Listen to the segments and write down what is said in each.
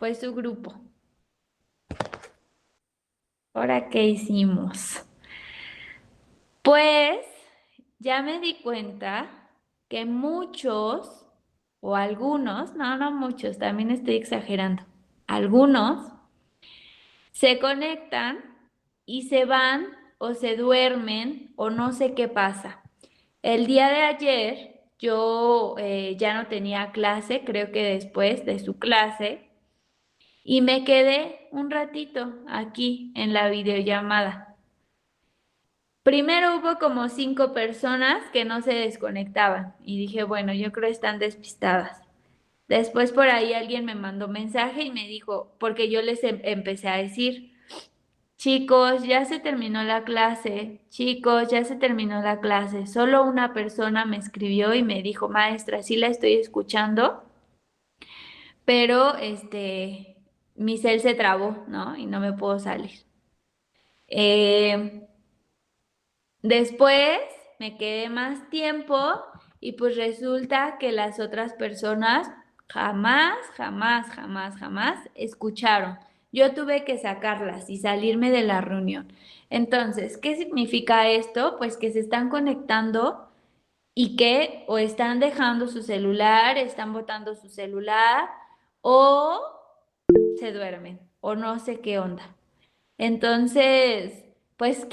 fue su grupo. ¿Ahora qué hicimos? Pues ya me di cuenta que muchos o algunos, no muchos, también estoy exagerando, algunos se conectan y se van o se duermen o no sé qué pasa. El día de ayer yo ya no tenía clase, creo que después de su clase, y me quedé un ratito aquí en la videollamada. Primero hubo como 5 personas que no se desconectaban y dije, bueno, yo creo que están despistadas. Después por ahí alguien me mandó mensaje y me dijo, porque yo les empecé a decir, chicos, ya se terminó la clase, chicos, ya se terminó la clase. Solo una persona me escribió y me dijo, maestra, sí la estoy escuchando, pero mi cel se trabó, ¿no? Y no me puedo salir. Eh, Después me quedé más tiempo y pues resulta que las otras personas jamás escucharon. Yo tuve que sacarlas y salirme de la reunión. Entonces, ¿qué significa esto? Pues que se están conectando y que o están dejando su celular, están botando su celular o se duermen o no sé qué onda. Entonces, pues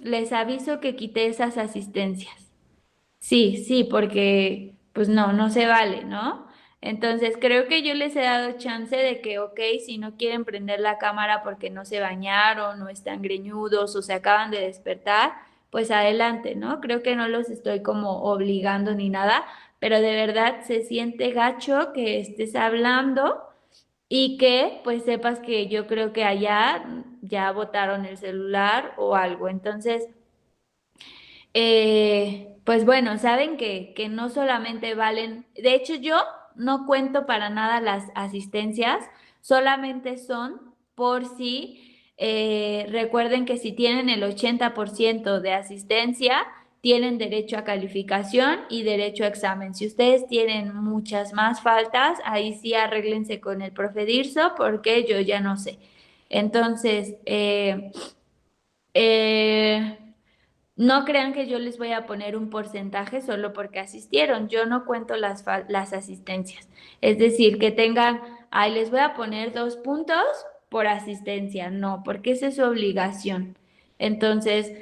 les aviso que quité esas asistencias. Sí, sí, porque pues no se vale, ¿no? Entonces, creo que yo les he dado chance de que, ok, si no quieren prender la cámara porque no se bañaron o están greñudos o se acaban de despertar, pues adelante, ¿no? Creo que no los estoy como obligando ni nada, pero de verdad se siente gacho que estés hablando y que pues sepas que yo creo que allá ya botaron el celular o algo. Entonces, pues bueno, saben que no solamente valen, de hecho yo no cuento para nada las asistencias, solamente son por si, recuerden que si tienen el 80% de asistencia, tienen derecho a calificación y derecho a examen. Si ustedes tienen muchas más faltas, ahí sí arréglense con el profe Dirso porque yo ya no sé. Entonces, eh, no crean que yo les voy a poner un porcentaje solo porque asistieron. Yo no cuento las asistencias. Es decir, que tengan, ahí les voy a poner 2 puntos por asistencia. No, porque esa es su obligación. Entonces,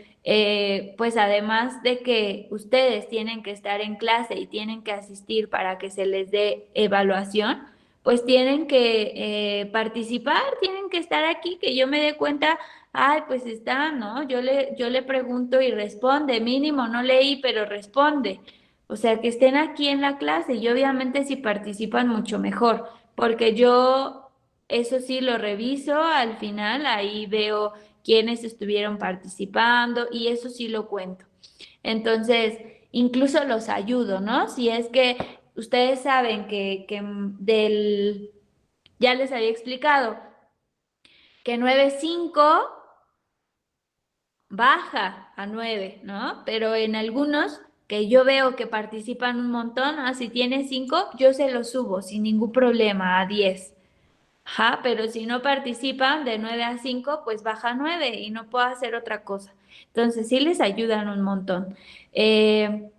pues además de que ustedes tienen que estar en clase y tienen que asistir para que se les dé evaluación, pues tienen que participar, tienen que estar aquí, que yo me dé cuenta. Ay, pues está, ¿no? Yo le pregunto y responde, mínimo, no leí, pero responde. O sea, que estén aquí en la clase y obviamente si participan mucho mejor, porque yo eso sí lo reviso al final, ahí veo quiénes estuvieron participando y eso sí lo cuento. Entonces, incluso los ayudo, ¿no? Si es que ustedes saben ya les había explicado, que 9.5 baja a 9, ¿no? Pero en algunos que yo veo que participan un montón, si tiene 5, yo se los subo sin ningún problema a 10. Ajá, pero si no participan de 9 a 5, pues baja a 9 y no puedo hacer otra cosa. Entonces sí les ayudan un montón. Eh,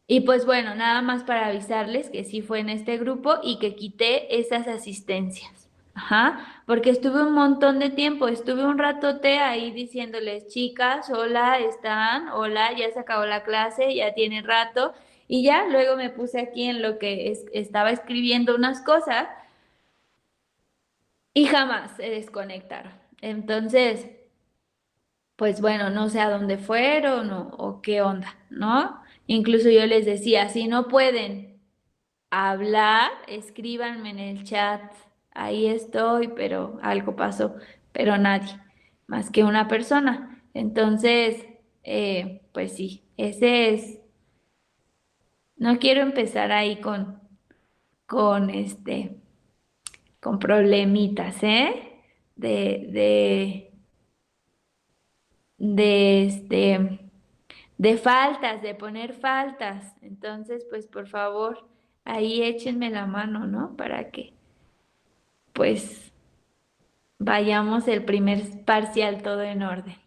y pues bueno, nada más para avisarles que sí fue en este grupo y que quité esas asistencias. Ajá, porque estuve un montón de tiempo, estuve un ratote ahí diciéndoles, chicas, hola, están, hola, ya se acabó la clase, ya tiene rato. Y ya luego me puse aquí en lo que estaba escribiendo unas cosas y jamás se desconectaron. Entonces, pues bueno, no sé a dónde fueron o qué onda, ¿no? Incluso yo les decía, si no pueden hablar, escríbanme en el chat. Ahí estoy, pero algo pasó, pero nadie, más que una persona. Entonces, pues sí, ese es, no quiero empezar ahí con con problemitas, ¿eh? De, de de faltas, de poner faltas. Entonces, pues por favor, ahí échenme la mano, ¿no? Para que pues vayamos el primer parcial todo en orden.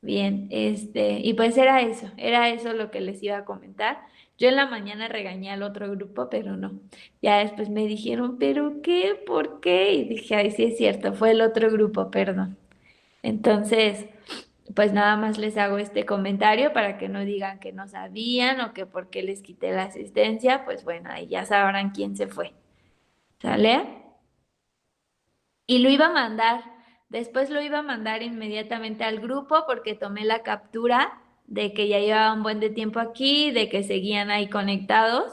Bien, y pues era eso lo que les iba a comentar. Yo en la mañana regañé al otro grupo, pero no. Ya después me dijeron, ¿pero qué? ¿Por qué? Y dije, ay, sí es cierto, fue el otro grupo, perdón. Entonces, pues nada más les hago este comentario para que no digan que no sabían o que por qué les quité la asistencia, pues bueno, ahí ya sabrán quién se fue. ¿Sale? Y lo iba a mandar, después lo iba a mandar inmediatamente al grupo porque tomé la captura de que ya llevaba un buen de tiempo aquí, de que seguían ahí conectados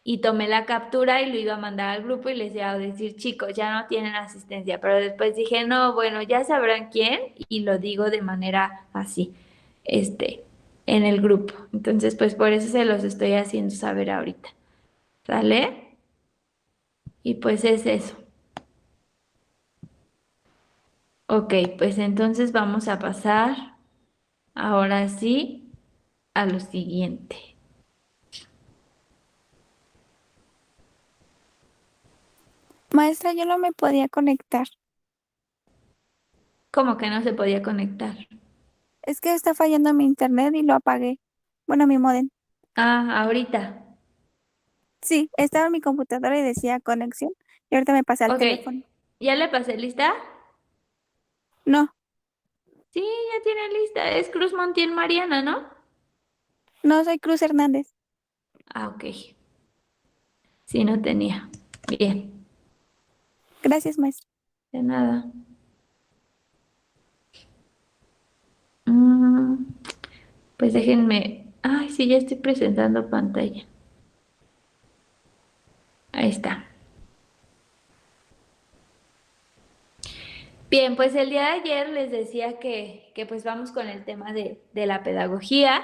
y tomé la captura y lo iba a mandar al grupo y les iba a decir, chicos, ya no tienen asistencia, pero después dije, no, bueno, ya sabrán quién y lo digo de manera así, este, en el grupo. Entonces, pues por eso se los estoy haciendo saber ahorita. ¿Sale? Y pues es eso. Ok, pues entonces vamos a pasar ahora sí a lo siguiente. Maestra, yo no me podía conectar. ¿Cómo que no se podía conectar? Es que está fallando mi internet y lo apagué. Bueno, mi modem. Ah, ahorita. Sí, estaba en mi computadora y decía conexión. Y ahorita me pasé al Ok, teléfono. ¿ya le pasé lista? No, Sí, ya tiene lista. Es Cruz Montiel Mariana, ¿no? no soy Cruz Hernández. Ah, ok. Sí, no tenía. Bien, Gracias, maestra. de nada. Mm, pues déjenme. Ay, sí, ya estoy presentando pantalla. Ahí está. Bien, pues el día de ayer les decía que pues vamos con el tema de la pedagogía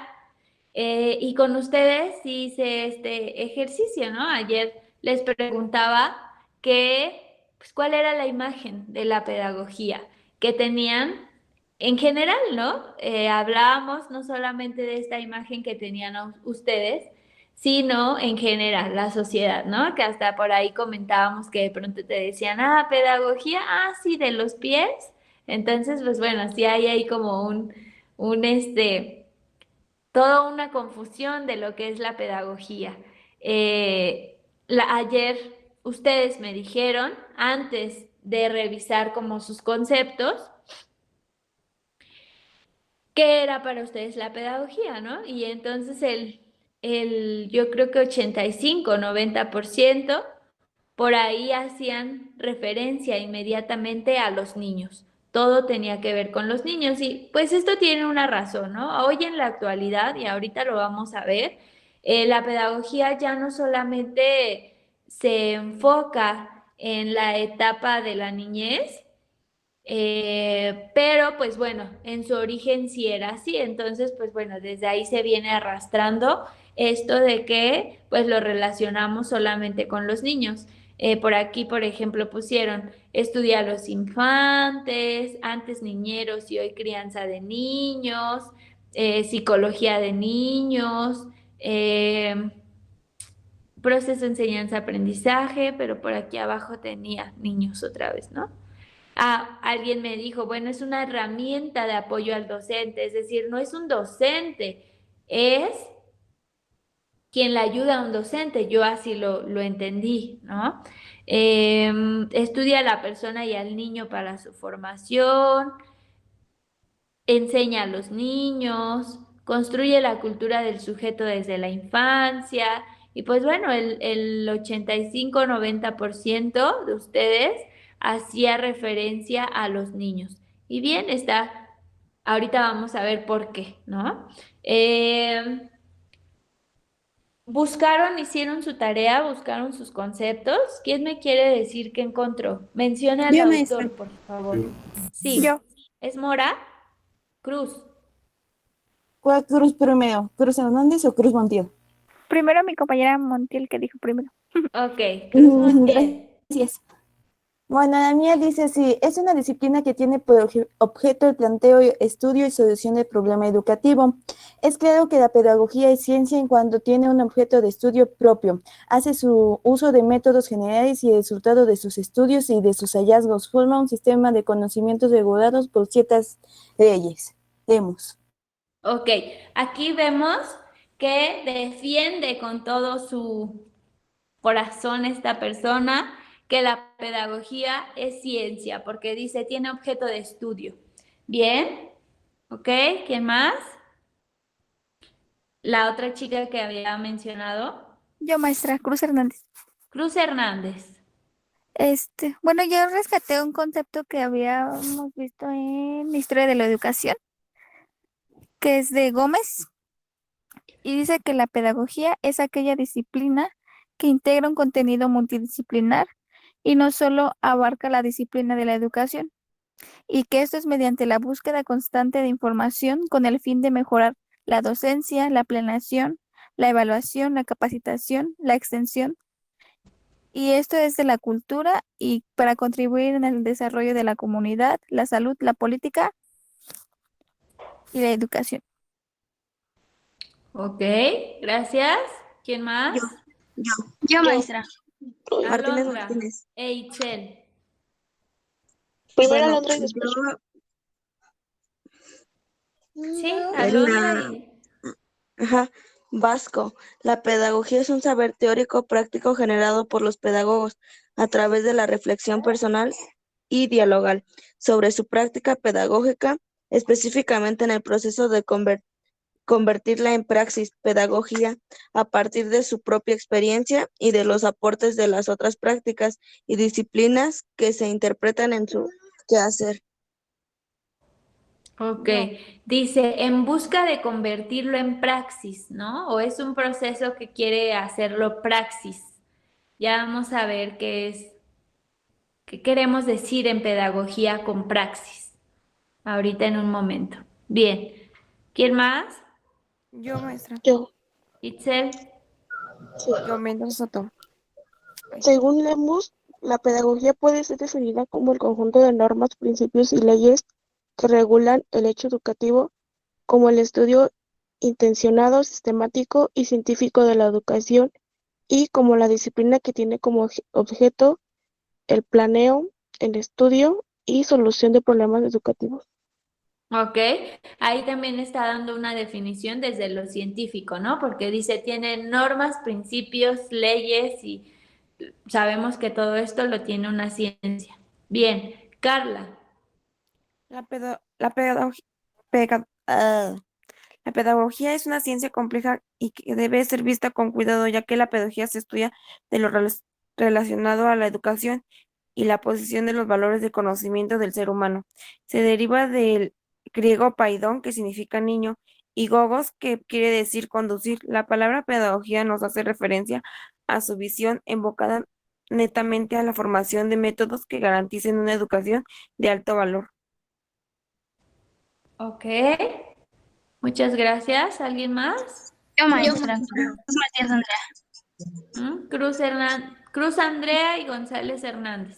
y con ustedes hice este ejercicio, ¿no? Ayer les preguntaba pues, cuál era la imagen de la pedagogía que tenían en general, ¿no? Hablábamos no solamente de esta imagen que tenían ustedes, sino en general, la sociedad, ¿no? Que hasta por ahí comentábamos que de pronto te decían, ah, pedagogía, ah, sí, de los pies. Entonces, pues bueno, sí hay ahí como un toda una confusión de lo que es la pedagogía. Ayer ustedes me dijeron, antes de revisar como sus conceptos, qué era para ustedes la pedagogía, ¿no? Y entonces yo creo que 85-90% por ahí hacían referencia inmediatamente a los niños. Todo tenía que ver con los niños y pues esto tiene una razón, ¿no? Hoy en la actualidad, y ahorita lo vamos a ver, la pedagogía ya no solamente se enfoca en la etapa de la niñez, pero pues bueno, en su origen sí era así, entonces pues bueno, desde ahí se viene arrastrando esto de que pues lo relacionamos solamente con los niños. Por aquí, por ejemplo, pusieron estudia a los infantes, antes niñeros y hoy crianza de niños, psicología de niños, proceso de enseñanza-aprendizaje, pero por aquí abajo tenía niños otra vez, ¿no? Ah, alguien me dijo, bueno, es una herramienta de apoyo al docente, es decir, no es un docente, es quien le ayuda a un docente, yo así lo entendí, ¿no? Estudia a la persona y al niño para su formación, enseña a los niños, construye la cultura del sujeto desde la infancia y pues bueno, el 85-90% de ustedes hacía referencia a los niños. Y bien, ahorita vamos a ver por qué, ¿no? Buscaron, hicieron su tarea, buscaron sus conceptos. ¿Quién me quiere decir qué encontró? Mencione al Yo, maestra. autor, por favor. Sí, Yo. ¿es Mora? Cruz. ¿Cuál Cruz primero? ¿Cruz Hernández o Cruz Montiel? Primero mi compañera Montiel que dijo primero. Ok, Cruz Montiel. Gracias. Bueno, la mía dice así, es una disciplina que tiene por objeto el planteo, estudio y solución del problema educativo. Es claro que la pedagogía es ciencia en cuanto tiene un objeto de estudio propio, hace su uso de métodos generales y el resultado de sus estudios y de sus hallazgos forma un sistema de conocimientos regulados por ciertas leyes. Leemos. Ok, aquí vemos que defiende con todo su corazón esta persona que la pedagogía es ciencia, porque dice tiene objeto de estudio. Bien, ok, ¿quién más? La otra chica que había mencionado, Yo, maestra Cruz Hernández. Cruz Hernández. Bueno, yo rescaté un concepto que habíamos visto en Historia de la Educación, que es de Gómez, y dice que la pedagogía es aquella disciplina que integra un contenido multidisciplinar y no solo abarca la disciplina de la educación, y que esto es mediante la búsqueda constante de información con el fin de mejorar la docencia, la planeación, la evaluación, la capacitación, la extensión, y esto es de la cultura y para contribuir en el desarrollo de la comunidad, la salud, la política y la educación. Ok, gracias. ¿Quién más? Yo, yo, maestra. Martínez Alondra Martínez. e Itzel. Primero Bueno, Alondra y después yo. Sí, En Alondra la, y... ajá, Vasco, la pedagogía es un saber teórico práctico generado por los pedagogos a través de la reflexión personal y dialogal sobre su práctica pedagógica, específicamente en el proceso de convertirla en praxis, pedagogía, a partir de su propia experiencia y de los aportes de las otras prácticas y disciplinas que se interpretan en su quehacer. Ok, Yo, dice, en busca de convertirlo en praxis, ¿no? O es un proceso que quiere hacerlo praxis. Ya vamos a ver qué queremos decir en pedagogía con praxis. Ahorita en un momento. Bien, ¿quién más? Yo, maestra. Yo. Itzel. Sí. Yo, Mendoza Soto. Según Lemus, la pedagogía puede ser definida como el conjunto de normas, principios y leyes que regulan el hecho educativo, como el estudio intencionado, sistemático y científico de la educación, y como la disciplina que tiene como objeto el planeo, el estudio y solución de problemas educativos. Ok, ahí también está dando una definición desde lo científico, ¿no? Porque dice, tiene normas, principios, leyes y sabemos que todo esto lo tiene una ciencia. Bien, Carla. La pedagogía es una ciencia compleja y que debe ser vista con cuidado, ya que la pedagogía se estudia de lo relacionado a la educación y la posición de los valores de conocimiento del ser humano. Se deriva del griego paidón, que significa niño, y gogos, que quiere decir conducir. La palabra pedagogía nos hace referencia a su visión enfocada netamente a la formación de métodos que garanticen una educación de alto valor. Ok, muchas gracias. ¿Alguien más? Yo, maestra. Cruz Matías Andrea. Cruz Andrea y González Hernández.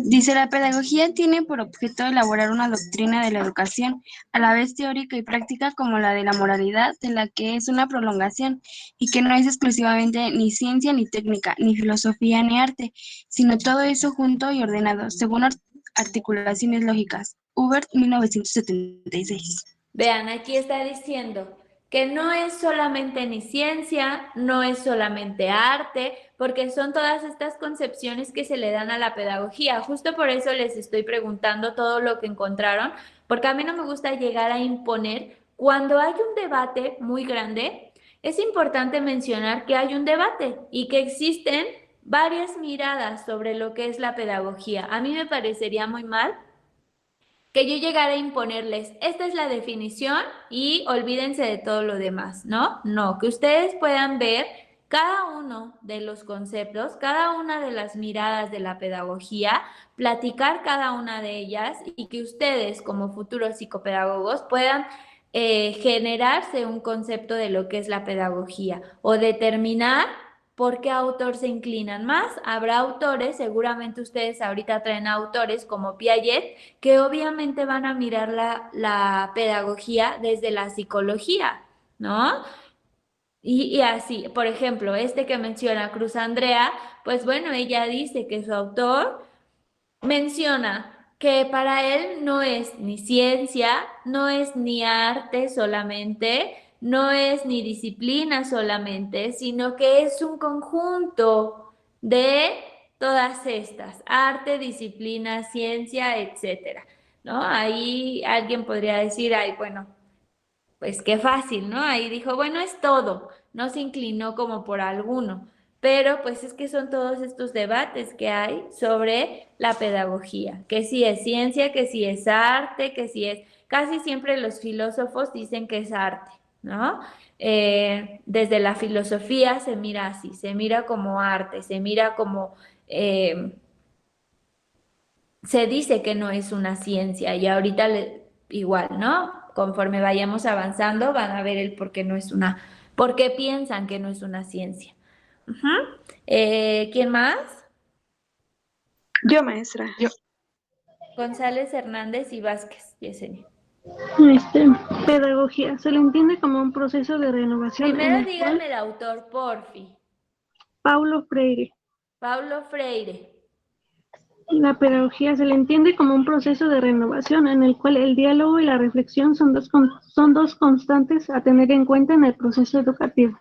Dice, la pedagogía tiene por objeto elaborar una doctrina de la educación, a la vez teórica y práctica como la de la moralidad, de la que es una prolongación, y que no es exclusivamente ni ciencia ni técnica, ni filosofía ni arte, sino todo eso junto y ordenado, según articulaciones lógicas. Hubert, 1976. Vean, aquí está diciendo que no es solamente ni ciencia, no es solamente arte, porque son todas estas concepciones que se le dan a la pedagogía. Justo por eso les estoy preguntando todo lo que encontraron, porque a mí no me gusta llegar a imponer. Cuando hay un debate muy grande, es importante mencionar que hay un debate y que existen varias miradas sobre lo que es la pedagogía. A mí me parecería muy mal que yo llegara a imponerles, esta es la definición y olvídense de todo lo demás, ¿no? No, que ustedes puedan ver cada uno de los conceptos, cada una de las miradas de la pedagogía, platicar cada una de ellas y que ustedes como futuros psicopedagogos puedan generarse un concepto de lo que es la pedagogía o determinar ¿por qué autor se inclinan más? Habrá autores, seguramente ustedes ahorita traen autores como Piaget, que obviamente van a mirar la pedagogía desde la psicología, ¿no? Y así, por ejemplo, este que menciona Cruz Andrea, pues bueno, ella dice que su autor menciona que para él no es ni ciencia, no es ni arte solamente, no es ni disciplina solamente, sino que es un conjunto de todas estas, arte, disciplina, ciencia, etcétera, ¿no? Ahí alguien podría decir, ay, bueno, pues qué fácil, ¿no? Ahí dijo, bueno, es todo, no se inclinó como por alguno, pero pues es que son todos estos debates que hay sobre la pedagogía, que si es ciencia, que si es arte, que si es, casi siempre los filósofos dicen que es arte, ¿no? Desde la filosofía se mira así, se mira como arte, se mira como... se dice que no es una ciencia y ahorita igual, ¿no? Conforme vayamos avanzando van a ver el por qué no es una, por qué piensan que no es una ciencia. Ujú. ¿Quién más? Yo, maestra. González, Hernández y Vázquez, Yesenia. Este, pedagogía se le entiende como un proceso de renovación en Primero el díganme cual el autor, porfi. Paulo Freire. Paulo Freire. La pedagogía se le entiende como un proceso de renovación en el cual el diálogo y la reflexión son dos constantes a tener en cuenta en el proceso educativo.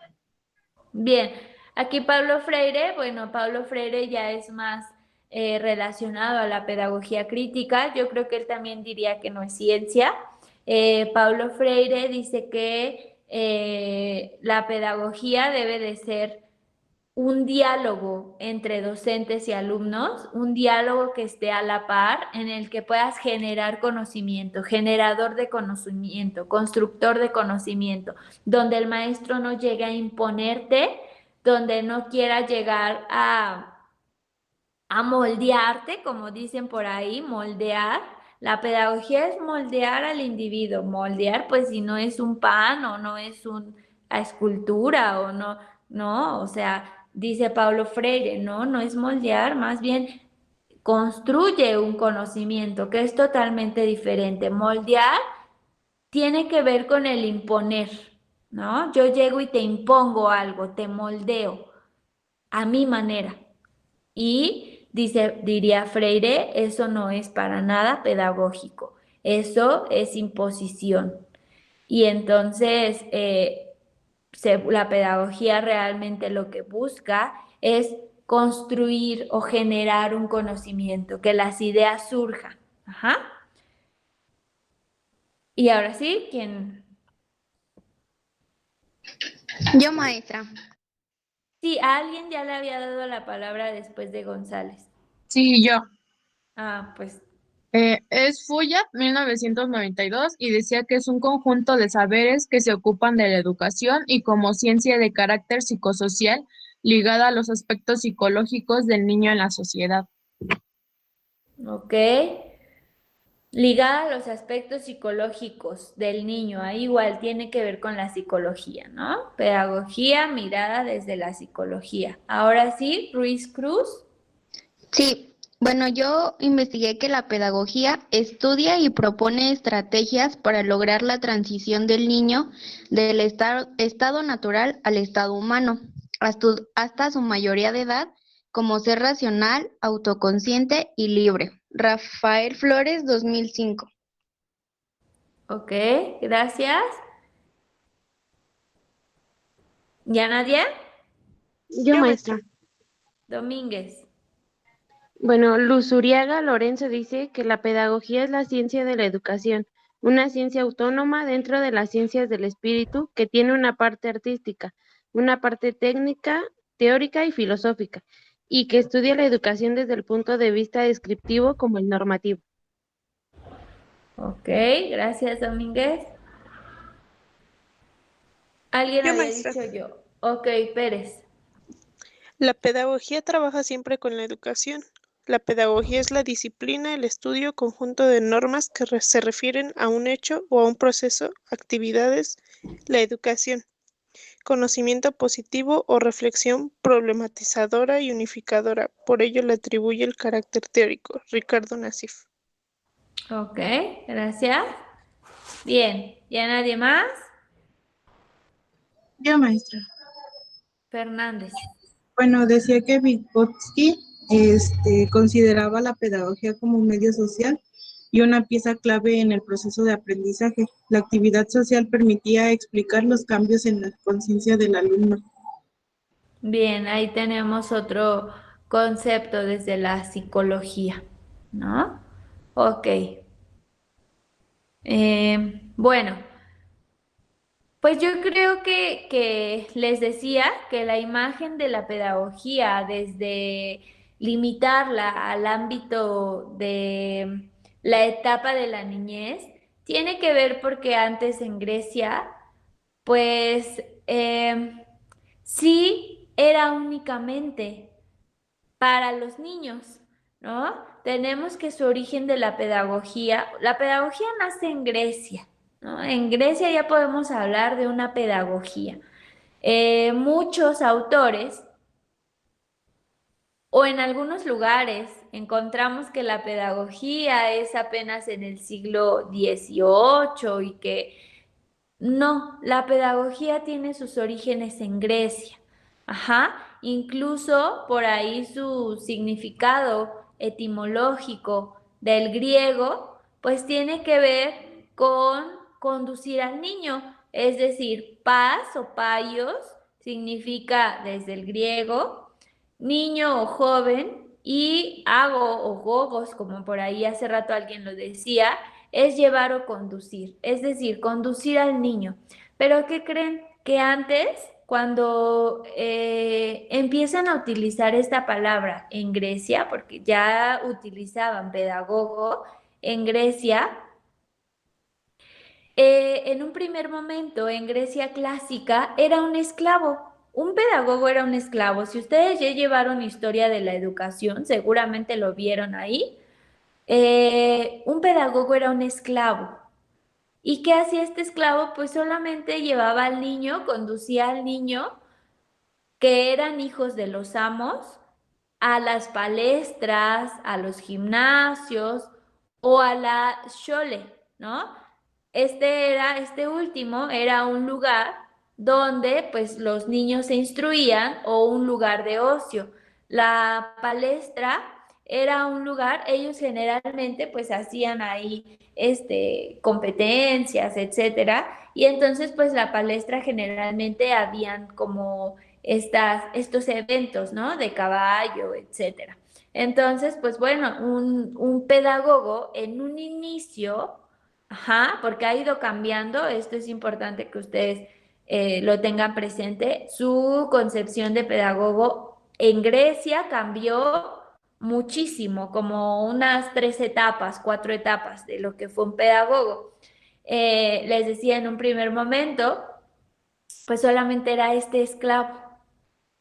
Bien, aquí Pablo Freire, bueno, Pablo Freire ya es más relacionado a la pedagogía crítica, yo creo que él también diría que no es ciencia. Pablo Freire dice que la pedagogía debe de ser un diálogo entre docentes y alumnos, un diálogo que esté a la par, en el que puedas generar conocimiento, generador de conocimiento, constructor de conocimiento, donde el maestro no llegue a imponerte, donde no quiera llegar a moldearte, como dicen por ahí, moldear. La pedagogía es moldear al individuo, moldear pues si no es un pan o no es una escultura o no, no, o sea, dice Paulo Freire, no, no es moldear, más bien construye un conocimiento que es totalmente diferente. Moldear tiene que ver con el imponer, ¿no? Yo llego y te impongo algo, te moldeo a mi manera. Y diría Freire, eso no es para nada pedagógico, eso es imposición. Y entonces la pedagogía realmente lo que busca es construir o generar un conocimiento, que las ideas surjan. Ajá. Y ahora sí, ¿quién? Yo, maestra. Sí, a alguien ya le había dado la palabra después de González. Sí, yo. Ah, pues Es Fuya, 1992, y decía que es un conjunto de saberes que se ocupan de la educación y como ciencia de carácter psicosocial ligada a los aspectos psicológicos del niño en la sociedad. ok. Ligada a los aspectos psicológicos del niño, ahí igual tiene que ver con la psicología, ¿no? Pedagogía mirada desde la psicología. Ahora sí, Ruiz Cruz. Sí, bueno, yo investigué que la pedagogía estudia y propone estrategias para lograr la transición del niño del estado natural al estado humano, hasta su mayoría de edad, como ser racional, autoconsciente y libre. Rafael Flores, 2005. Ok, gracias. ¿Ya nadie? Yo, maestra. Domínguez. Bueno, Luzuriaga Lorenzo dice que la pedagogía es la ciencia de la educación, una ciencia autónoma dentro de las ciencias del espíritu que tiene una parte artística, una parte técnica, teórica y filosófica, y que estudia la educación desde el punto de vista descriptivo como el normativo. Ok, gracias, Domínguez. Alguien Yo, había maestra. dicho yo. Ok, Pérez. La pedagogía trabaja siempre con la educación. La pedagogía es la disciplina, el estudio conjunto de normas que se refieren a un hecho o a un proceso, actividades, la educación. conocimiento positivo o reflexión problematizadora y unificadora. Por ello le atribuye el carácter teórico. Ricardo Nassif. Ok, gracias. Bien, ¿ya nadie más? Yo, maestra. Fernández. Bueno, decía que Vygotsky consideraba la pedagogía como un medio social y una pieza clave en el proceso de aprendizaje. La actividad social permitía explicar los cambios en la conciencia del alumno. Bien, ahí tenemos otro concepto desde la psicología, ¿no? Ok. Bueno, pues yo creo que les decía que la imagen de la pedagogía, desde limitarla al ámbito de la etapa de la niñez, tiene que ver porque antes en Grecia, pues sí era únicamente para los niños, ¿no? Tenemos que su origen de la pedagogía nace en Grecia, ¿no? En Grecia ya podemos hablar de una pedagogía. Muchos autores o en algunos lugares encontramos que la pedagogía es apenas en el siglo XVIII y que no, la pedagogía tiene sus orígenes en Grecia. Ajá, incluso por ahí su significado etimológico del griego, pues tiene que ver con conducir al niño, es decir, paz o paios significa desde el griego niño o joven y hago o gogos, como por ahí hace rato alguien lo decía, es llevar o conducir, es decir, conducir al niño. Pero ¿qué creen? Que antes, cuando empiezan a utilizar esta palabra en Grecia, porque ya utilizaban pedagogo en Grecia, en un primer momento en Grecia clásica era un esclavo. Un pedagogo era un esclavo. Si ustedes ya llevaron historia de la educación, seguramente lo vieron ahí. Un pedagogo era un esclavo. ¿Y qué hacía este esclavo? Pues solamente llevaba al niño, conducía al niño, que eran hijos de los amos, a las palestras, a los gimnasios o a la shole, ¿no? Este último era un lugar donde pues los niños se instruían o un lugar de ocio. La palestra era un lugar, ellos generalmente pues hacían ahí competencias, etcétera, y entonces pues la palestra generalmente habían como estos eventos, ¿no? De caballo, etcétera. Entonces, pues bueno, un pedagogo en un inicio, ajá, porque ha ido cambiando, esto es importante que ustedes lo tengan presente, su concepción de pedagogo en Grecia cambió muchísimo, como unas 3 etapas, 4 etapas de lo que fue un pedagogo. Les decía en un primer momento, pues solamente era este esclavo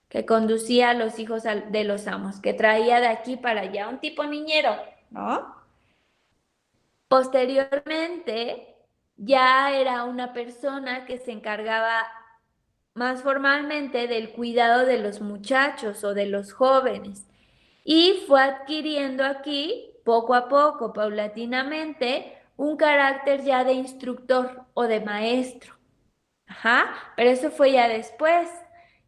que conducía a los hijos de los amos, que traía de aquí para allá, un tipo niñero, ¿no? Posteriormente, ya era una persona que se encargaba más formalmente del cuidado de los muchachos o de los jóvenes y fue adquiriendo aquí, poco a poco, paulatinamente, un carácter ya de instructor o de maestro. Ajá, pero eso fue ya después.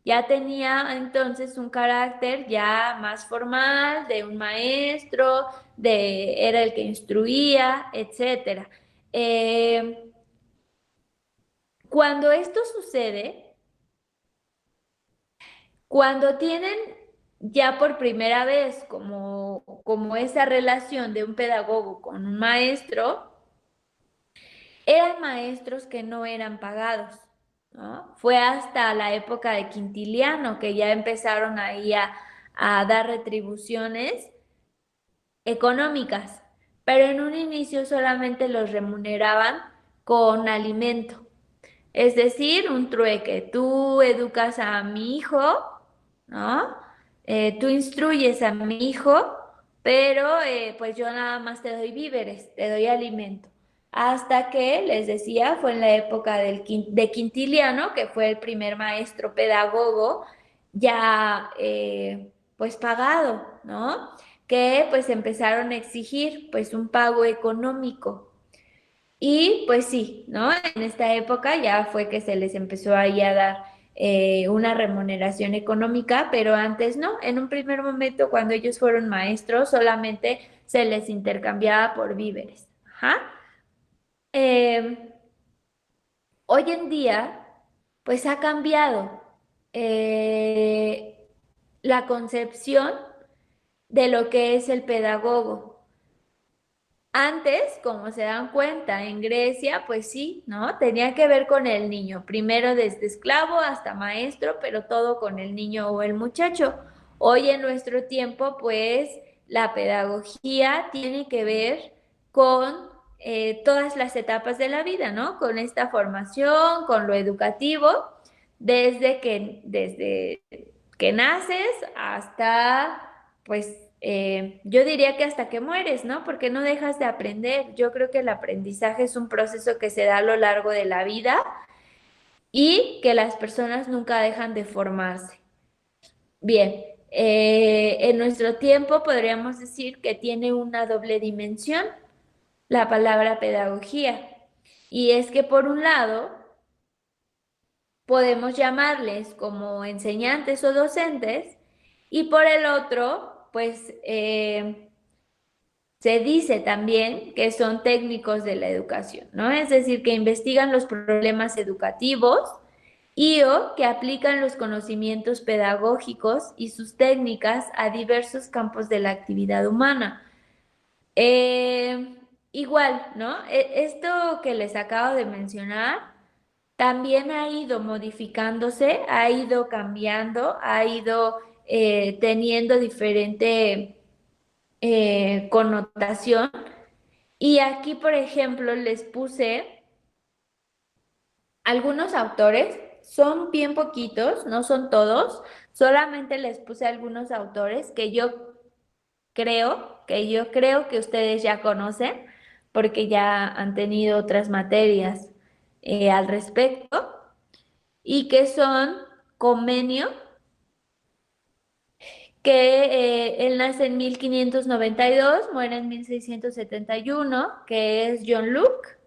Ya tenía entonces un carácter ya más formal, de un maestro, era el que instruía, etcétera. Cuando esto sucede, cuando tienen ya por primera vez como esa relación de un pedagogo con un maestro, eran maestros que no eran pagados, ¿no? Fue hasta la época de Quintiliano que ya empezaron ahí a dar retribuciones económicas, pero en un inicio solamente los remuneraban con alimento, es decir, un trueque. Tú educas a mi hijo, ¿no? Tú instruyes a mi hijo, pero pues yo nada más te doy víveres, te doy alimento. hasta que, les decía, fue en la época de Quintiliano, que fue el primer maestro pedagogo ya pues pagado, ¿no? Que pues empezaron a exigir pues un pago económico. Y pues sí, ¿no? En esta época ya fue que se les empezó ahí a dar una remuneración económica, pero antes no. En un primer momento, cuando ellos fueron maestros, solamente se les intercambiaba por víveres. Ajá. Eh, Hoy en día, pues ha cambiado la concepción de lo que es el pedagogo. Antes, como se dan cuenta, en Grecia, pues sí, ¿no? Tenía que ver con el niño, primero desde esclavo hasta maestro, pero todo con el niño o el muchacho. Hoy en nuestro tiempo, pues la pedagogía tiene que ver con todas las etapas de la vida, ¿no? Con esta formación, con lo educativo, desde que naces hasta, pues, yo diría que hasta que mueres, ¿no? Porque no dejas de aprender. Yo creo que el aprendizaje es un proceso que se da a lo largo de la vida y que las personas nunca dejan de formarse. Bien, en nuestro tiempo podríamos decir que tiene una doble dimensión la palabra pedagogía. Y es que por un lado, podemos llamarles como enseñantes o docentes, y por el otro, pues se dice también que son técnicos de la educación, ¿no? Es decir, que investigan los problemas educativos y o que aplican los conocimientos pedagógicos y sus técnicas a diversos campos de la actividad humana. Igual, ¿no? Esto que les acabo de mencionar también ha ido modificándose, ha ido cambiando, ha ido teniendo diferente connotación. Y aquí, por ejemplo, les puse algunos autores, son bien poquitos, no son todos, solamente les puse algunos autores que yo creo que ustedes ya conocen, porque ya han tenido otras materias al respecto, y que son Comenio, que él nace en 1592, muere en 1671, que es John Locke,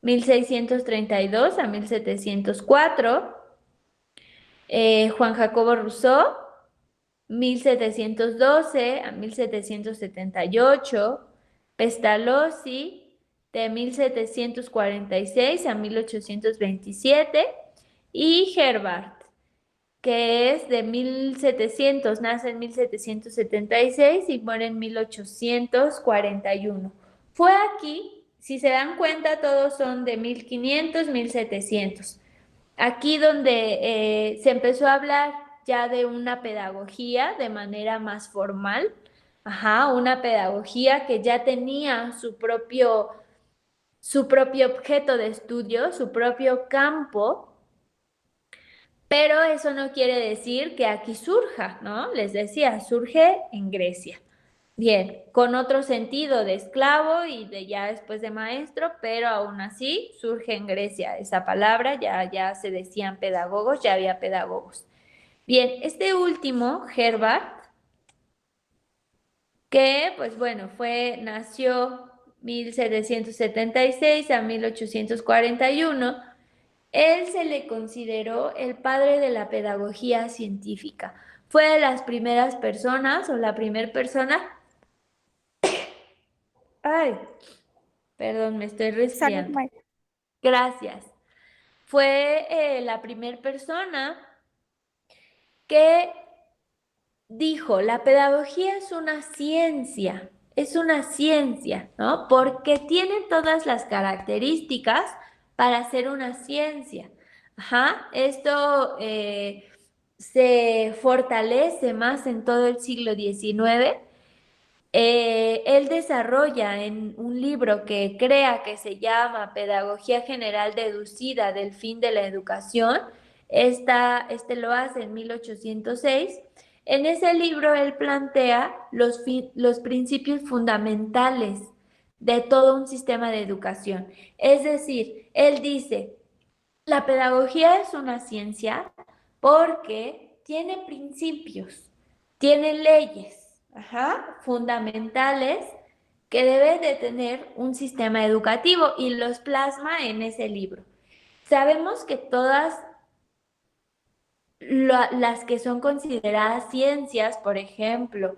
1632 a 1704, Juan Jacobo Rousseau, 1712 a 1778, Pestalozzi, de 1746 a 1827, y Herbart, que es de 1700, nace en 1776 y muere en 1841. Fue aquí, si se dan cuenta, todos son de 1500, 1700. Aquí donde se empezó a hablar ya de una pedagogía de manera más formal, una pedagogía que ya tenía su propio objeto de estudio, su propio campo, pero eso no quiere decir que aquí surja, ¿no? Les decía, surge en Grecia. Bien, con otro sentido de esclavo y de ya después de maestro, pero aún así surge en Grecia esa palabra, ya se decían pedagogos, ya había pedagogos. Bien, este último, Herbart, que pues bueno, nació 1776 a 1841, él se le consideró el padre de la pedagogía científica. Fue de las primeras personas o la primera persona. Ay, perdón, me estoy Salud, resfriando. Mayra. Gracias. Fue la primera persona que dijo, la pedagogía es una ciencia, ¿no? Porque tiene todas las características para ser una ciencia. Esto se fortalece más en todo el siglo XIX. Él desarrolla en un libro que crea que se llama Pedagogía General Deducida del Fin de la Educación. Este lo hace en 1806. En ese libro él plantea los principios fundamentales de todo un sistema de educación. Es decir, él dice, la pedagogía es una ciencia porque tiene principios, tiene leyes, fundamentales que debe de tener un sistema educativo y los plasma en ese libro. Sabemos que todas las que son consideradas ciencias, por ejemplo,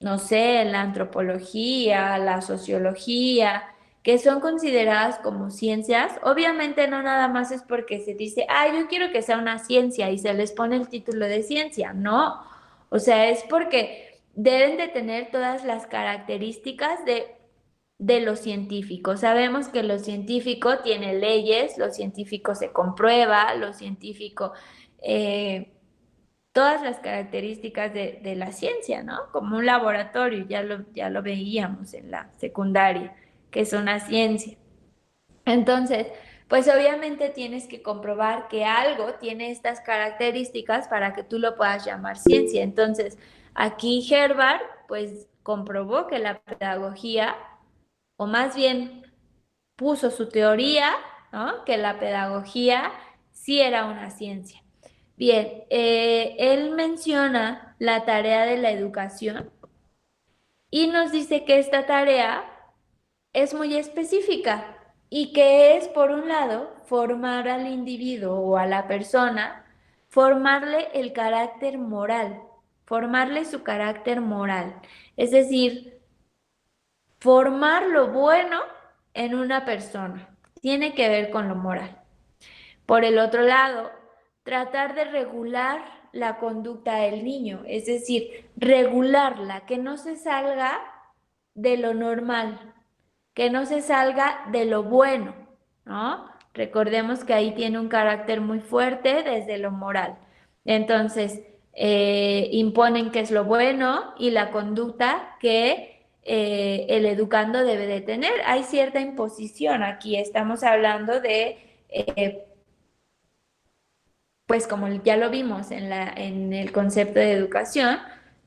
no sé, la antropología, la sociología, que son consideradas como ciencias, obviamente no nada más es porque se dice, yo quiero que sea una ciencia y se les pone el título de ciencia, no, o sea, es porque deben de tener todas las características de lo científico. Sabemos que lo científico tiene leyes, lo científico se comprueba, lo científico... todas las características de la ciencia, ¿no? Como un laboratorio, ya lo veíamos en la secundaria, que es una ciencia. Entonces, pues obviamente tienes que comprobar que algo tiene estas características para que tú lo puedas llamar ciencia. Entonces, aquí Herbart, pues comprobó que la pedagogía, o más bien puso su teoría, ¿no? Que la pedagogía sí era una ciencia. Bien, él menciona la tarea de la educación y nos dice que esta tarea es muy específica y que es, por un lado, formar al individuo o a la persona, formarle el carácter moral, formarle su carácter moral, es decir, formar lo bueno en una persona, tiene que ver con lo moral. Por el otro lado, tratar de regular la conducta del niño, es decir, regularla, que no se salga de lo normal, que no se salga de lo bueno, ¿no? Recordemos que ahí tiene un carácter muy fuerte desde lo moral. Entonces, imponen qué es lo bueno y la conducta que el educando debe de tener. Hay cierta imposición aquí, estamos hablando de... pues como ya lo vimos en el concepto de educación,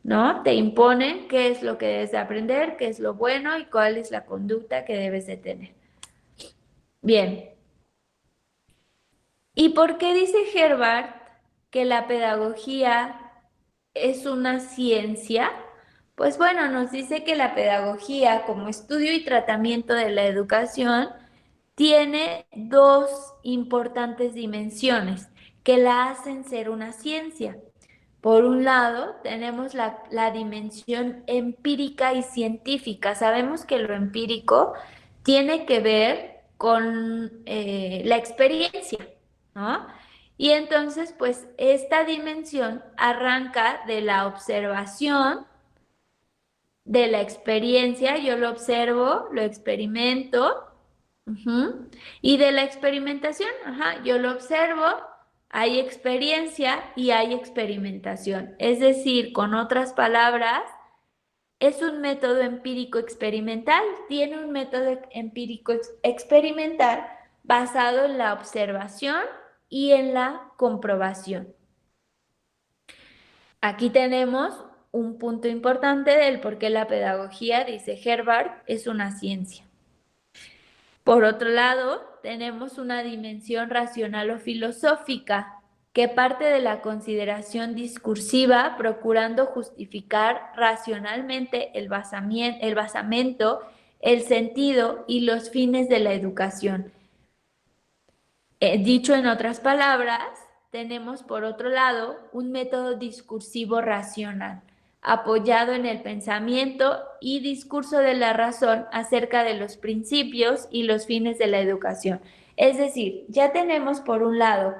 ¿no? Te imponen qué es lo que debes de aprender, qué es lo bueno y cuál es la conducta que debes de tener. Bien. ¿Y por qué dice Herbart que la pedagogía es una ciencia? Pues bueno, nos dice que la pedagogía como estudio y tratamiento de la educación tiene dos importantes dimensiones que la hacen ser una ciencia. Por un lado, tenemos la dimensión empírica y científica. Sabemos que lo empírico tiene que ver con la experiencia, ¿no? Y entonces, pues, esta dimensión arranca de la observación, de la experiencia. Yo lo observo, lo experimento, y de la experimentación, yo lo observo, hay experiencia y hay experimentación. Es decir, con otras palabras, es un método empírico experimental, tiene un método empírico experimental basado en la observación y en la comprobación. Aquí tenemos un punto importante del por qué la pedagogía, dice Herbart, es una ciencia. Por otro lado, tenemos una dimensión racional o filosófica que parte de la consideración discursiva, procurando justificar racionalmente el basamento, el sentido y los fines de la educación. Dicho en otras palabras, tenemos por otro lado un método discursivo racional, apoyado en el pensamiento y discurso de la razón acerca de los principios y los fines de la educación. Es decir, ya tenemos por un lado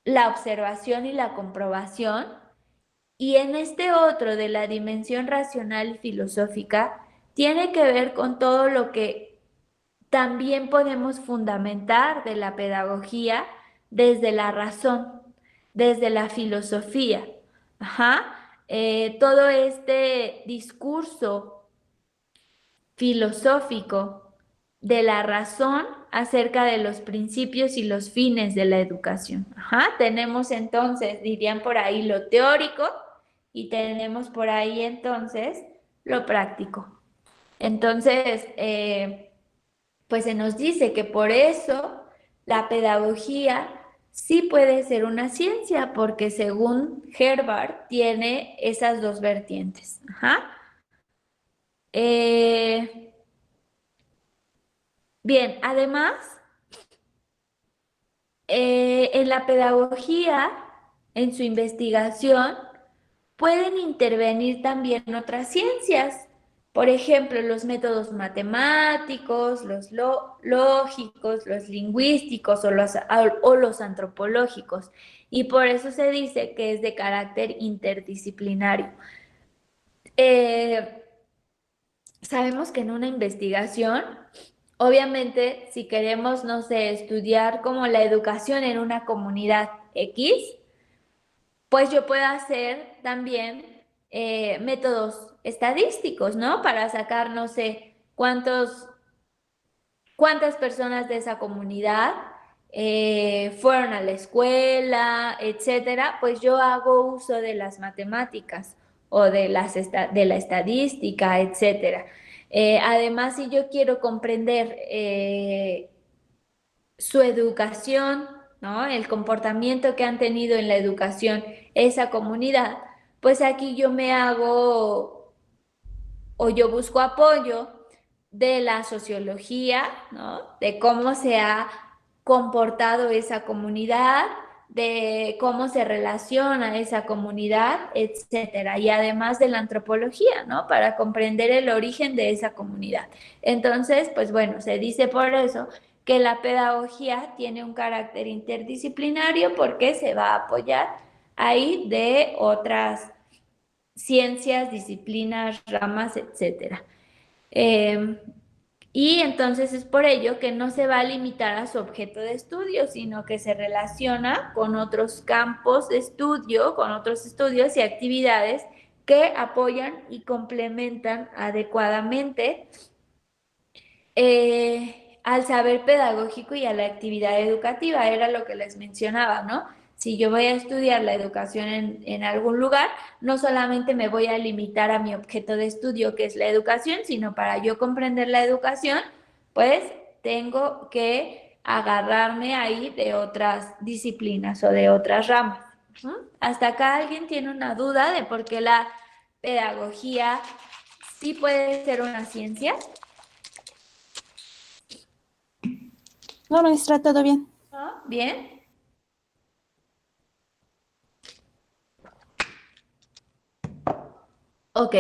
la observación y la comprobación, y en este otro de la dimensión racional y filosófica tiene que ver con todo lo que también podemos fundamentar de la pedagogía desde la razón, desde la filosofía. Todo este discurso filosófico de la razón acerca de los principios y los fines de la educación. Tenemos entonces, dirían por ahí, lo teórico y tenemos por ahí entonces lo práctico. Entonces, pues se nos dice que por eso la pedagogía sí puede ser una ciencia, porque según Herbart tiene esas dos vertientes. Ajá. Bien, además, en la pedagogía, en su investigación, pueden intervenir también otras ciencias. Por ejemplo, los métodos matemáticos, los lógicos, los lingüísticos o los antropológicos. Y por eso se dice que es de carácter interdisciplinario. Sabemos que en una investigación, obviamente, si queremos, no sé, estudiar como la educación en una comunidad X, pues yo puedo hacer también métodos estadísticos, ¿no? Para sacar, no sé, cuántas personas de esa comunidad fueron a la escuela, etcétera. Pues yo hago uso de las matemáticas o de la estadística, etcétera. Además, si yo quiero comprender su educación, ¿no? El comportamiento que han tenido en la educación esa comunidad, pues aquí yo me hago o yo busco apoyo de la sociología, ¿no? De cómo se ha comportado esa comunidad, de cómo se relaciona esa comunidad, etcétera. Y además de la antropología, ¿no? Para comprender el origen de esa comunidad. Entonces, pues bueno, se dice por eso que la pedagogía tiene un carácter interdisciplinario, porque se va a apoyar ahí de otras ciencias, disciplinas, ramas, etcétera. Y entonces es por ello que no se va a limitar a su objeto de estudio, sino que se relaciona con otros campos de estudio, con otros estudios y actividades que apoyan y complementan adecuadamente al saber pedagógico y a la actividad educativa. Era lo que les mencionaba, ¿no? Si yo voy a estudiar la educación en algún lugar, no solamente me voy a limitar a mi objeto de estudio, que es la educación, sino para yo comprender la educación, pues tengo que agarrarme ahí de otras disciplinas o de otras ramas. ¿Hasta acá alguien tiene una duda de por qué la pedagogía sí puede ser una ciencia? No, maestra, todo bien. Bien. Ok.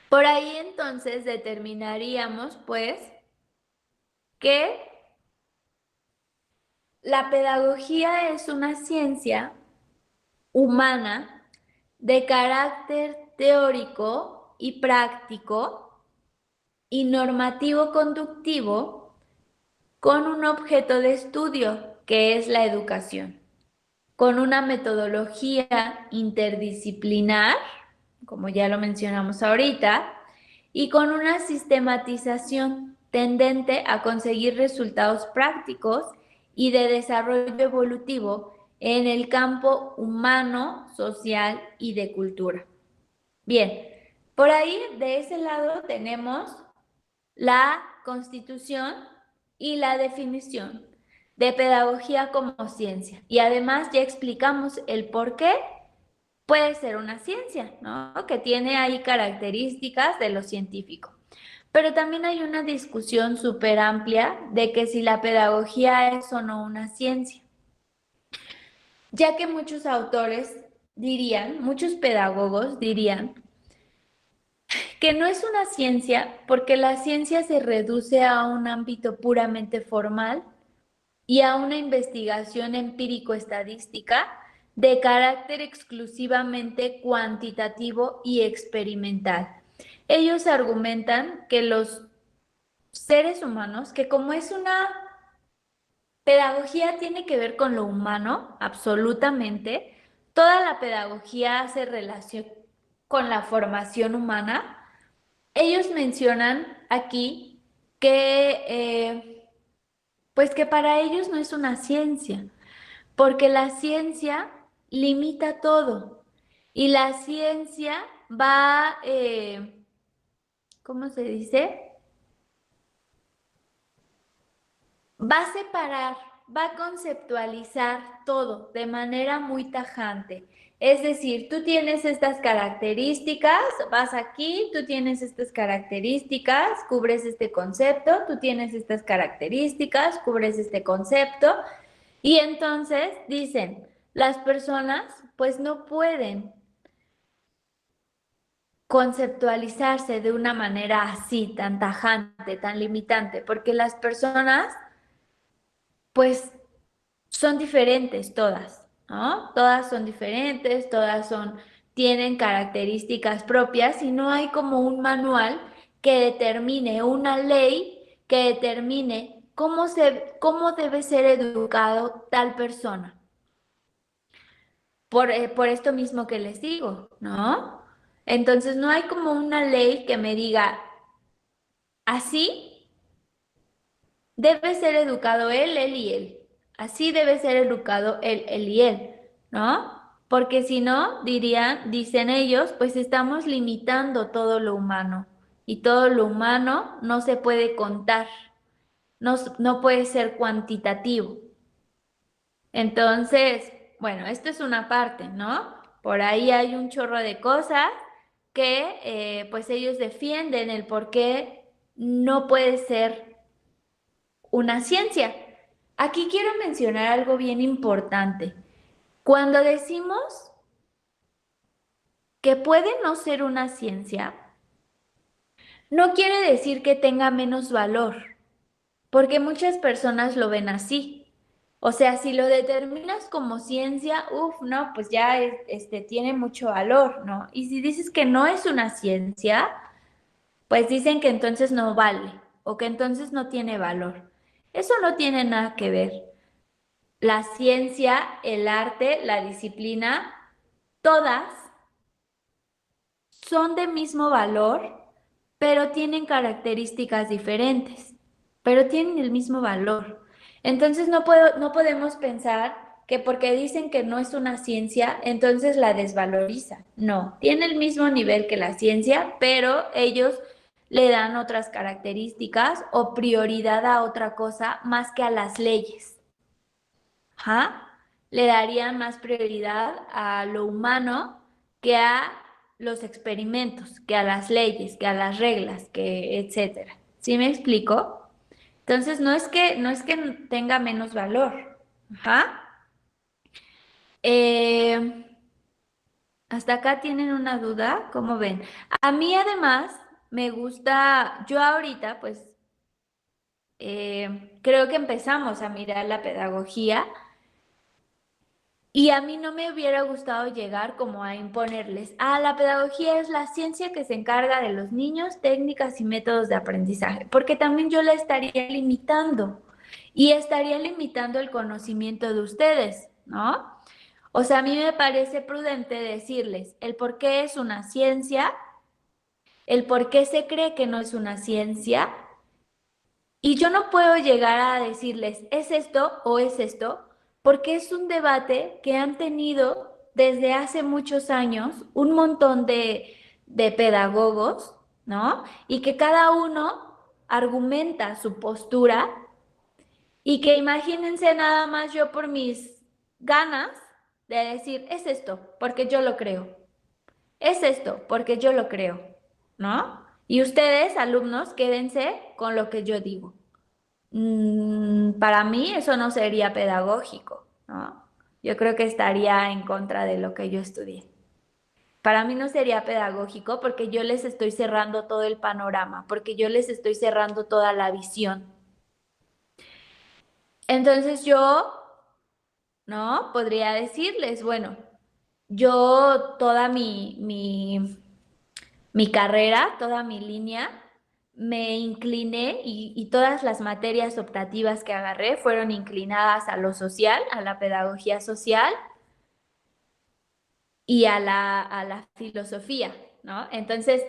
Por ahí entonces determinaríamos, pues, que la pedagogía es una ciencia humana de carácter teórico y práctico y normativo conductivo con un objeto de estudio, que es la educación, con una metodología interdisciplinar, como ya lo mencionamos ahorita, y con una sistematización tendente a conseguir resultados prácticos y de desarrollo evolutivo en el campo humano, social y de cultura. Bien, por ahí de ese lado tenemos la Constitución y la definición de pedagogía como ciencia. Y además ya explicamos el por qué puede ser una ciencia, ¿no? Que tiene ahí características de lo científico. Pero también hay una discusión súper amplia de que si la pedagogía es o no una ciencia, ya que muchos autores dirían, muchos pedagogos dirían, que no es una ciencia porque la ciencia se reduce a un ámbito puramente formal y a una investigación empírico-estadística de carácter exclusivamente cuantitativo y experimental. Ellos argumentan que los seres humanos, que como es una pedagogía tiene que ver con lo humano, absolutamente, toda la pedagogía hace relación con la formación humana. Ellos mencionan aquí que, pues que para ellos no es una ciencia, porque la ciencia limita todo Y la ciencia va, ¿cómo se dice? Va a separar, va a conceptualizar todo de manera muy tajante. Es decir, tú tienes estas características, vas aquí, tú tienes estas características, cubres este concepto, tú tienes estas características, cubres este concepto, y entonces dicen, las personas pues no pueden conceptualizarse de una manera así, tan tajante, tan limitante, porque las personas pues son diferentes todas, ¿no? Todas son diferentes, tienen características propias y no hay como un manual que determine, una ley que determine cómo debe ser educado tal persona. Por esto mismo que les digo, ¿no? Entonces no hay como una ley que me diga, así debe ser educado él y él. Así debe ser educado él y él, ¿no? Porque si no, dicen ellos, pues estamos limitando todo lo humano. Y todo lo humano no se puede contar, no puede ser cuantitativo. Entonces, bueno, esto es una parte, ¿no? Por ahí hay un chorro de cosas que pues ellos defienden el por qué no puede ser una ciencia. Aquí quiero mencionar algo bien importante. Cuando decimos que puede no ser una ciencia, no quiere decir que tenga menos valor, porque muchas personas lo ven así. O sea, si lo determinas como ciencia, no, pues ya tiene mucho valor, ¿no? Y si dices que no es una ciencia, pues dicen que entonces no vale o que entonces no tiene valor. Eso no tiene nada que ver. La ciencia, el arte, la disciplina, todas son de mismo valor, pero tienen características diferentes, pero tienen el mismo valor. Entonces no podemos pensar que porque dicen que no es una ciencia, entonces la desvaloriza. No, tiene el mismo nivel que la ciencia, pero ellos le dan otras características o prioridad a otra cosa más que a las leyes. ¿Ah? Le darían más prioridad a lo humano que a los experimentos, que a las leyes, que a las reglas, que etcétera. ¿Sí me explico? Entonces no es que tenga menos valor. Ajá. Eh, Hasta acá tienen una duda, ¿cómo ven? A mí además me gusta, yo ahorita pues creo que empezamos a mirar la pedagogía. Y a mí no me hubiera gustado llegar como a imponerles, la pedagogía es la ciencia que se encarga de los niños, técnicas y métodos de aprendizaje, porque también yo la estaría limitando y estaría limitando el conocimiento de ustedes, ¿no? O sea, a mí me parece prudente decirles el por qué es una ciencia, el por qué se cree que no es una ciencia, y yo no puedo llegar a decirles, es esto o es esto, porque es un debate que han tenido desde hace muchos años un montón de pedagogos, ¿no? Y que cada uno argumenta su postura y que imagínense nada más yo por mis ganas de decir, es esto, porque yo lo creo. Es esto, porque yo lo creo, ¿no? Y ustedes, alumnos, quédense con lo que yo digo. Para mí eso no sería pedagógico, ¿no? Yo creo que estaría en contra de lo que yo estudié. Para mí no sería pedagógico porque yo les estoy cerrando todo el panorama, porque yo les estoy cerrando toda la visión. Entonces yo, ¿no? Podría decirles, bueno, yo toda mi carrera, toda mi línea, me incliné y todas las materias optativas que agarré fueron inclinadas a lo social, a la pedagogía social y a la filosofía, ¿no? Entonces,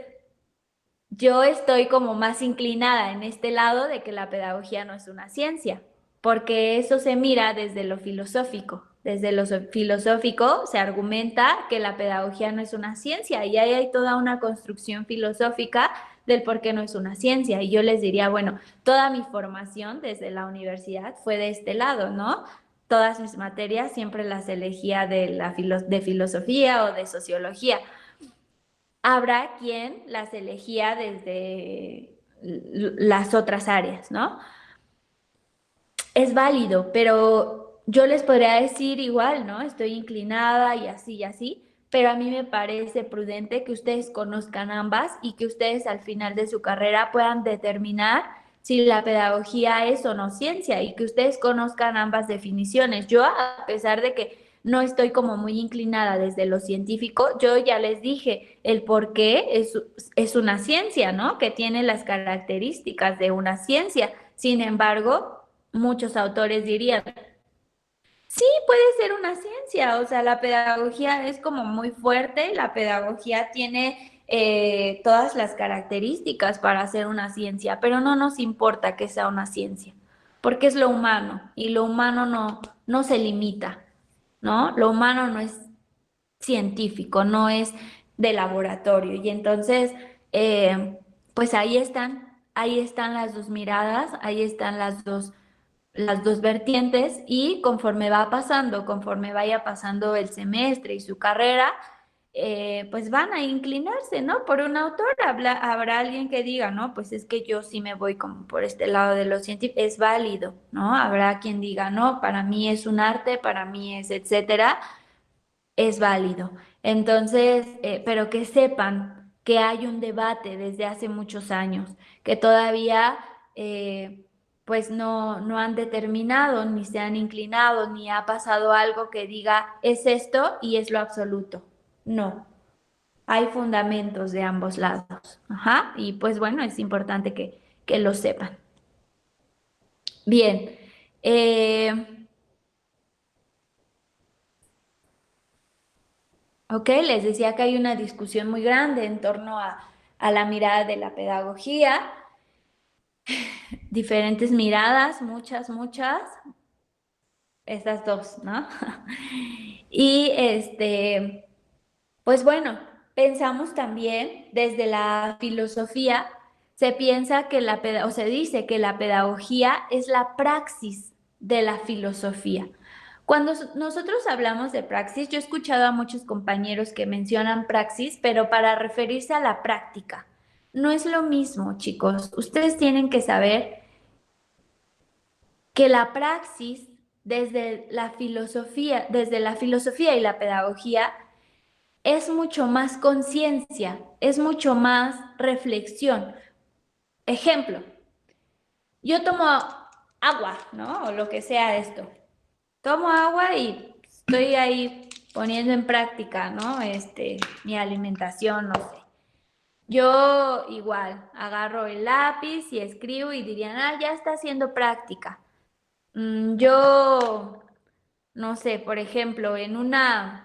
yo estoy como más inclinada en este lado de que la pedagogía no es una ciencia, porque eso se mira desde lo filosófico, desde lo filosófico se argumenta que la pedagogía no es una ciencia y ahí hay toda una construcción filosófica del por qué no es una ciencia. Y yo les diría, bueno, toda mi formación desde la universidad fue de este lado, ¿no? Todas mis materias siempre las elegía de filosofía o de sociología. Habrá quien las elegía desde las otras áreas, ¿no? Es válido, pero yo les podría decir igual, ¿no? Estoy inclinada y así, pero a mí me parece prudente que ustedes conozcan ambas y que ustedes al final de su carrera puedan determinar si la pedagogía es o no ciencia y que ustedes conozcan ambas definiciones. Yo, a pesar de que no estoy como muy inclinada desde lo científico, yo ya les dije el por qué es una ciencia, ¿no? Que tiene las características de una ciencia. Sin embargo, muchos autores dirían, sí, puede ser una ciencia, o sea, la pedagogía es como muy fuerte, la pedagogía tiene todas las características para ser una ciencia, pero no nos importa que sea una ciencia, porque es lo humano y lo humano no se limita, ¿no? Lo humano no es científico, no es de laboratorio. Y entonces, pues ahí están las dos miradas, ahí están las dos vertientes y conforme vaya pasando el semestre y su carrera, pues van a inclinarse, ¿no? Por un autor, habrá alguien que diga, no, pues es que yo sí me voy como por este lado de lo científico, es válido, ¿no? Habrá quien diga, no, para mí es un arte, para mí es etcétera, es válido. Entonces, pero que sepan que hay un debate desde hace muchos años, que todavía pues no han determinado, ni se han inclinado, ni ha pasado algo que diga es esto y es lo absoluto. No, hay fundamentos de ambos lados. Ajá, y pues bueno, es importante que lo sepan. Bien. Ok, les decía que hay una discusión muy grande en torno a la mirada de la pedagogía, diferentes miradas, muchas, estas dos, ¿no? Y pues bueno, pensamos también desde la filosofía, se piensa que o se dice que la pedagogía es la praxis de la filosofía. Cuando nosotros hablamos de praxis, yo he escuchado a muchos compañeros que mencionan praxis, pero para referirse a la práctica. No es lo mismo, chicos. Ustedes tienen que saber que la praxis desde la filosofía y la pedagogía, es mucho más conciencia, es mucho más reflexión. Ejemplo, yo tomo agua, ¿no? O lo que sea esto. Tomo agua y estoy ahí poniendo en práctica, ¿no? Mi alimentación, no sé. Yo igual agarro el lápiz y escribo y dirían, ya está haciendo práctica. Yo, no sé, por ejemplo, en una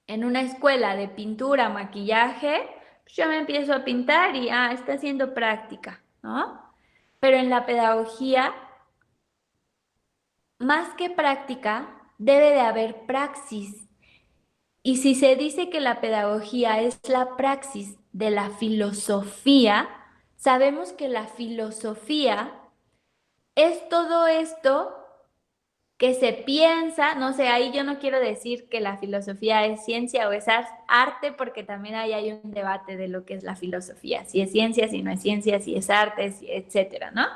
escuela de pintura, maquillaje, pues yo me empiezo a pintar y, está haciendo práctica, ¿no? Pero en la pedagogía, más que práctica, debe de haber praxis. Y si se dice que la pedagogía es la praxis de la filosofía, sabemos que la filosofía es todo esto que se piensa, no sé, ahí yo no quiero decir que la filosofía es ciencia o es arte, porque también ahí hay un debate de lo que es la filosofía, si es ciencia, si no es ciencia, si es arte, etcétera, ¿no?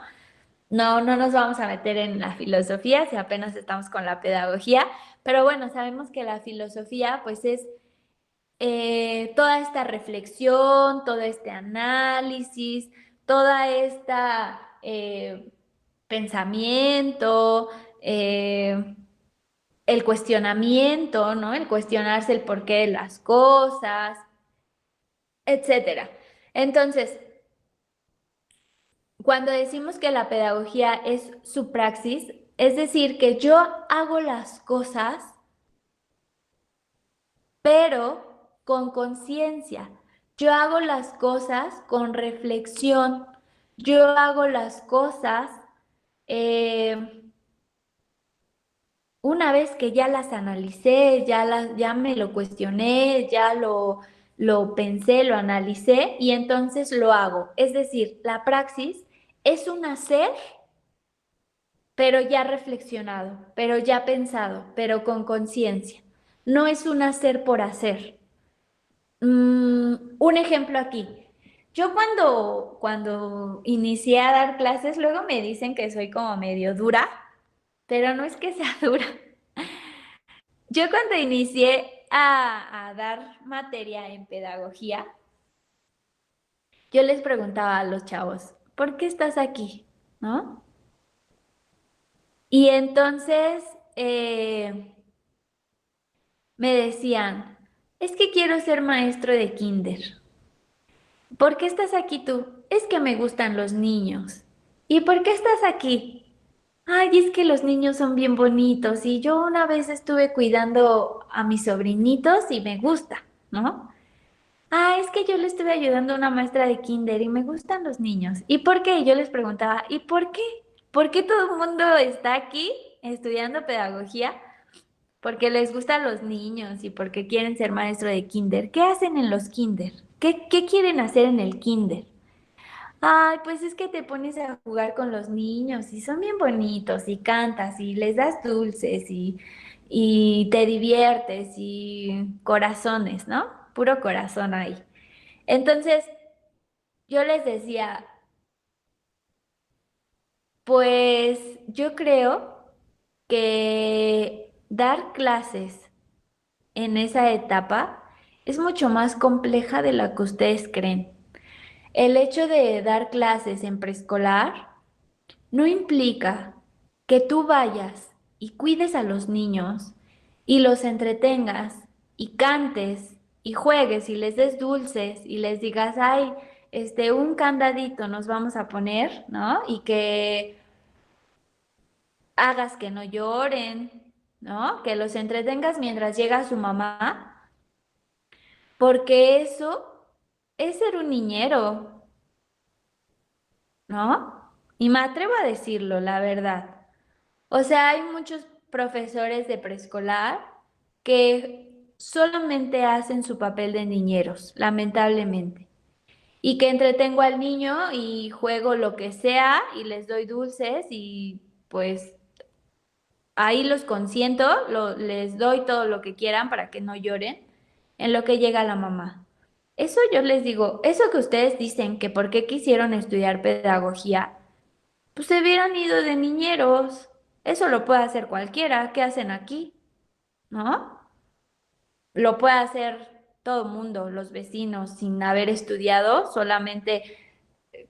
No nos vamos a meter en la filosofía, si apenas estamos con la pedagogía, pero bueno, sabemos que la filosofía pues es toda esta reflexión, todo este análisis, toda esta pensamiento, el cuestionamiento, ¿no? El cuestionarse el porqué de las cosas, etcétera. Entonces, cuando decimos que la pedagogía es su praxis, es decir, que yo hago las cosas, pero con conciencia. Yo hago las cosas con reflexión. Yo hago las cosas una vez que ya las analicé, ya me lo cuestioné, ya lo pensé, lo analicé y entonces lo hago. Es decir, la praxis es un hacer, pero ya reflexionado, pero ya pensado, pero con conciencia. No es un hacer por hacer. Un ejemplo aquí. Yo cuando inicié a dar clases, luego me dicen que soy como medio dura, pero no es que sea dura. Yo cuando inicié a dar materia en pedagogía, yo les preguntaba a los chavos, ¿por qué estás aquí? ¿No? Y entonces me decían, es que quiero ser maestro de kinder. ¿Por qué estás aquí tú? Es que me gustan los niños. ¿Y por qué estás aquí? Ay, es que los niños son bien bonitos y yo una vez estuve cuidando a mis sobrinitos y me gusta, ¿no? Ah, es que yo le estuve ayudando a una maestra de kinder y me gustan los niños. ¿Y por qué? Y yo les preguntaba, ¿y por qué? ¿Por qué todo el mundo está aquí estudiando pedagogía? Porque les gustan los niños y porque quieren ser maestro de kinder. ¿Qué hacen en los kinder? ¿Qué quieren hacer en el kinder? Ay, pues es que te pones a jugar con los niños y son bien bonitos y cantas y les das dulces y te diviertes y corazones, ¿no? Puro corazón ahí. Entonces, yo les decía, pues yo creo que dar clases en esa etapa es mucho más compleja de la que ustedes creen. El hecho de dar clases en preescolar no implica que tú vayas y cuides a los niños y los entretengas y cantes y juegues y les des dulces y les digas, ay, un candadito nos vamos a poner, ¿no? Y que hagas que no lloren, ¿no? Que los entretengas mientras llega su mamá, porque eso es ser un niñero, ¿no? Y me atrevo a decirlo, la verdad. O sea, hay muchos profesores de preescolar que solamente hacen su papel de niñeros, lamentablemente. Y que entretengo al niño y juego lo que sea y les doy dulces y pues ahí los consiento, les doy todo lo que quieran para que no lloren en lo que llega la mamá. Eso yo les digo, eso que ustedes dicen que por qué quisieron estudiar pedagogía, pues se hubieran ido de niñeros. Eso lo puede hacer cualquiera. ¿Qué hacen aquí? ¿No? Lo puede hacer todo mundo, los vecinos, sin haber estudiado, solamente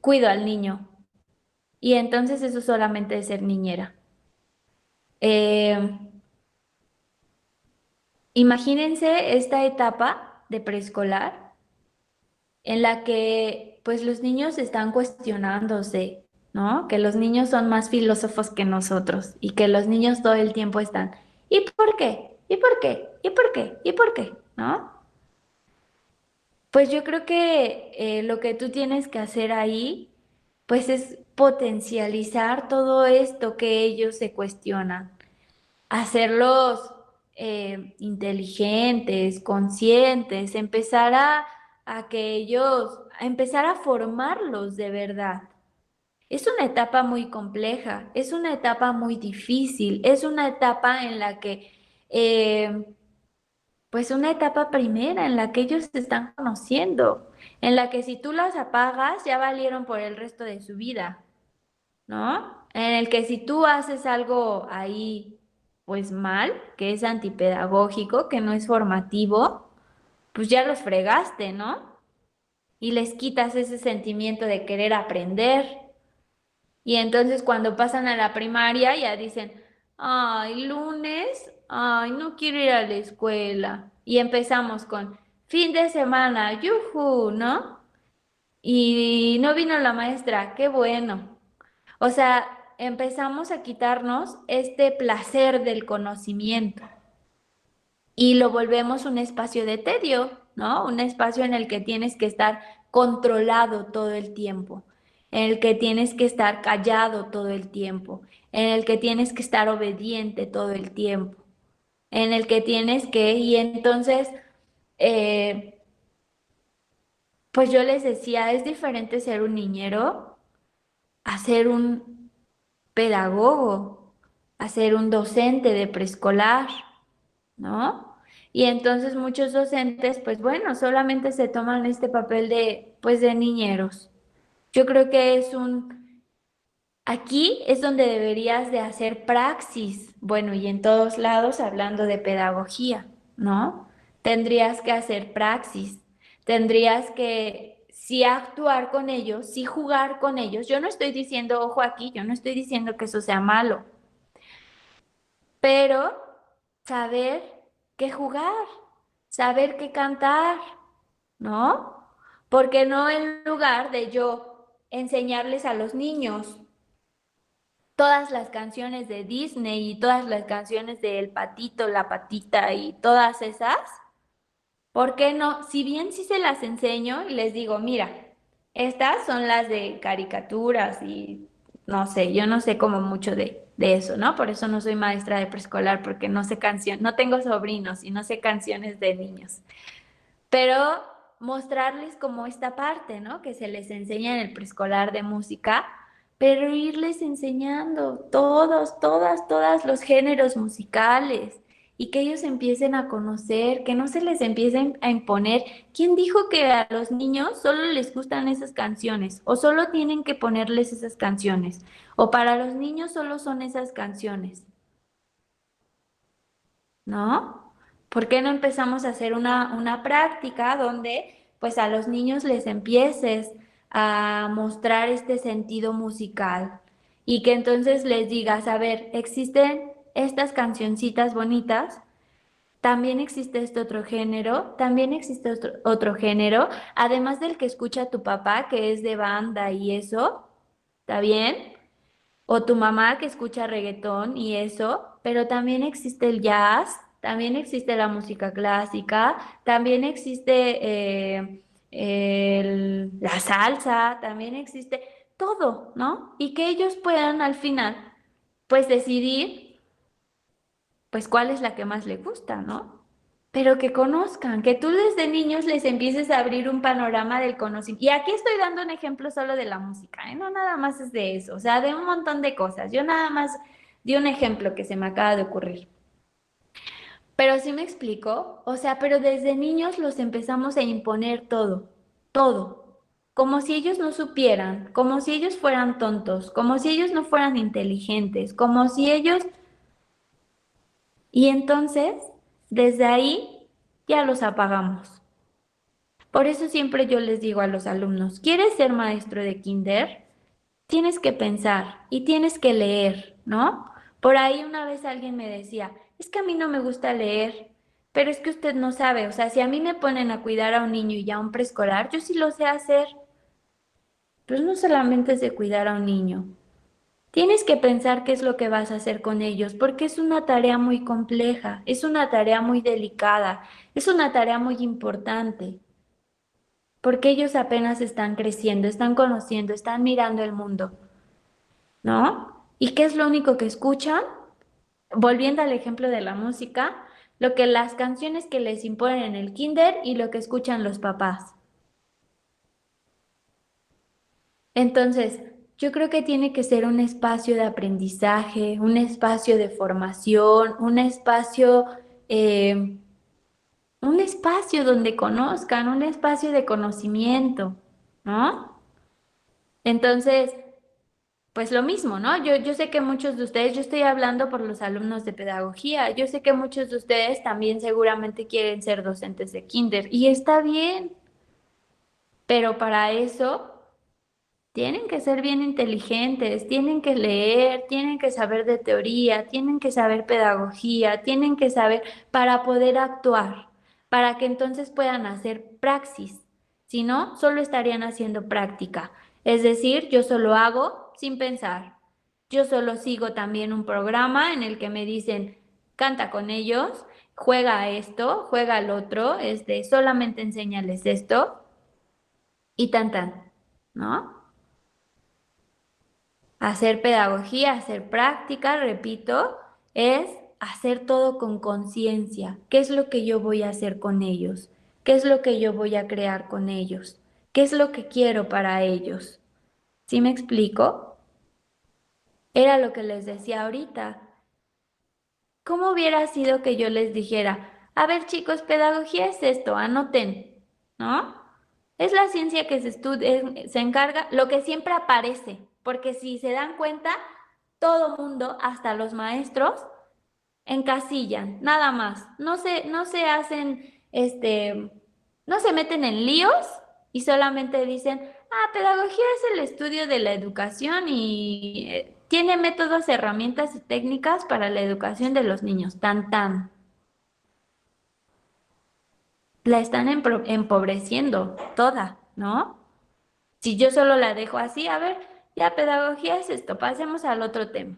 cuido al niño. Y entonces eso solamente es ser niñera. Eh, Imagínense esta etapa de preescolar en la que pues los niños están cuestionándose, ¿no? Que los niños son más filósofos que nosotros y que los niños todo el tiempo están, ¿y por qué? ¿Y por qué? ¿Y por qué? ¿Y por qué? ¿No? Pues yo creo que lo que tú tienes que hacer ahí, pues es potencializar todo esto que ellos se cuestionan, hacerlos inteligentes, conscientes, a que ellos, a empezar a formarlos de verdad. Es una etapa muy compleja, es una etapa muy difícil, es una etapa en la que, pues una etapa primera en la que ellos se están conociendo, en la que si tú las apagas ya valieron por el resto de su vida. ¿No? En el que si tú haces algo ahí, pues mal, que es antipedagógico, que no es formativo, pues ya los fregaste, ¿no? Y les quitas ese sentimiento de querer aprender. Y entonces cuando pasan a la primaria ya dicen, ay, lunes, ay, no quiero ir a la escuela. Y empezamos con fin de semana, yujú, ¿no? Y no vino la maestra, qué bueno. O sea, empezamos a quitarnos este placer del conocimiento y lo volvemos un espacio de tedio, ¿no? Un espacio en el que tienes que estar controlado todo el tiempo. en el que tienes que estar callado todo el tiempo, en el que tienes que estar obediente todo el tiempo, en el que tienes que, y entonces, eh, pues yo les decía, es diferente ser un niñero a ser un pedagogo, a ser un docente de preescolar, ¿no? Y entonces muchos docentes, pues bueno, solamente se toman este papel de, pues de niñeros. Yo creo que aquí es donde deberías de hacer praxis, bueno, y en todos lados hablando de pedagogía, ¿no? Tendrías que hacer praxis, tendrías que sí actuar con ellos, sí jugar con ellos. Yo no estoy diciendo, ojo aquí, yo no estoy diciendo que eso sea malo, pero saber qué jugar, saber qué cantar, ¿no? Porque no en lugar de yo enseñarles a los niños todas las canciones de Disney y todas las canciones de El Patito, La Patita y todas esas, ¿por qué no? Si bien sí se las enseño y les digo, mira, estas son las de caricaturas y no sé, yo no sé como mucho de eso, ¿no? Por eso no soy maestra de preescolar, porque no sé canción, no tengo sobrinos y no sé canciones de niños. Pero mostrarles como esta parte, ¿no? Que se les enseña en el preescolar de música, pero irles enseñando todas los géneros musicales y que ellos empiecen a conocer, que no se les empiecen a imponer. ¿Quién dijo que a los niños solo les gustan esas canciones o solo tienen que ponerles esas canciones? O para los niños solo son esas canciones, ¿no? ¿Por qué no empezamos a hacer una práctica donde pues a los niños les empieces a mostrar este sentido musical y que entonces les digas, a ver, existen estas cancioncitas bonitas, también existe este otro género, también existe otro género, además del que escucha tu papá, que es de banda y eso, ¿está bien? O tu mamá que escucha reggaetón y eso, pero también existe el jazz, también existe la música clásica, también existe la salsa, también existe todo, ¿no? Y que ellos puedan al final, pues decidir, pues cuál es la que más les gusta, ¿no? Pero que conozcan, que tú desde niños les empieces a abrir un panorama del conocimiento. Y aquí estoy dando un ejemplo solo de la música, ¿eh? No nada más es de eso, o sea, de un montón de cosas. Yo nada más di un ejemplo que se me acaba de ocurrir. Pero sí me explico, o sea, pero desde niños los empezamos a imponer todo, como si ellos no supieran, como si ellos fueran tontos, como si ellos no fueran inteligentes, como si ellos... Y entonces, desde ahí ya los apagamos. Por eso siempre yo les digo a los alumnos, ¿quieres ser maestro de kinder? Tienes que pensar y tienes que leer, ¿no? Por ahí una vez alguien me decía, es que a mí no me gusta leer, pero es que usted no sabe, o sea, si a mí me ponen a cuidar a un niño y a un preescolar, yo sí lo sé hacer. Pues no solamente es de cuidar a un niño. Tienes que pensar qué es lo que vas a hacer con ellos, porque es una tarea muy compleja, es una tarea muy delicada, es una tarea muy importante. Porque ellos apenas están creciendo, están conociendo, están mirando el mundo, ¿no? ¿Y qué es lo único que escuchan? Volviendo al ejemplo de la música, lo que las canciones que les imponen en el kinder y lo que escuchan los papás. Entonces, yo creo que tiene que ser un espacio de aprendizaje, un espacio de formación, eh, un espacio donde conozcan, un espacio de conocimiento, ¿no? Entonces, pues lo mismo, ¿no? Yo sé que muchos de ustedes, yo estoy hablando por los alumnos de pedagogía, yo sé que muchos de ustedes también seguramente quieren ser docentes de kinder y está bien, pero para eso tienen que ser bien inteligentes, tienen que leer, tienen que saber de teoría, tienen que saber pedagogía, tienen que saber para poder actuar, para que entonces puedan hacer praxis. Si no, solo estarían haciendo práctica. Es decir, yo solo hago sin pensar. Yo solo sigo también un programa en el que me dicen, canta con ellos, juega a esto, juega al otro, solamente enséñales esto y tan tan, ¿no? Hacer pedagogía, hacer práctica, repito, es hacer todo con conciencia. ¿Qué es lo que yo voy a hacer con ellos? ¿Qué es lo que yo voy a crear con ellos? ¿Qué es lo que quiero para ellos? ¿Sí me explico? Era lo que les decía ahorita. ¿Cómo hubiera sido que yo les dijera, a ver chicos, pedagogía es esto, anoten, ¿no? Es la ciencia que se encarga, lo que siempre aparece, porque si se dan cuenta, todo mundo, hasta los maestros, encasillan, nada más. No se hacen, no se meten en líos y solamente dicen, pedagogía es el estudio de la educación y tiene métodos, herramientas y técnicas para la educación de los niños. Tan, tan. La están empobreciendo toda, ¿no? Si yo solo la dejo así, a ver, ya pedagogía es esto, pasemos al otro tema.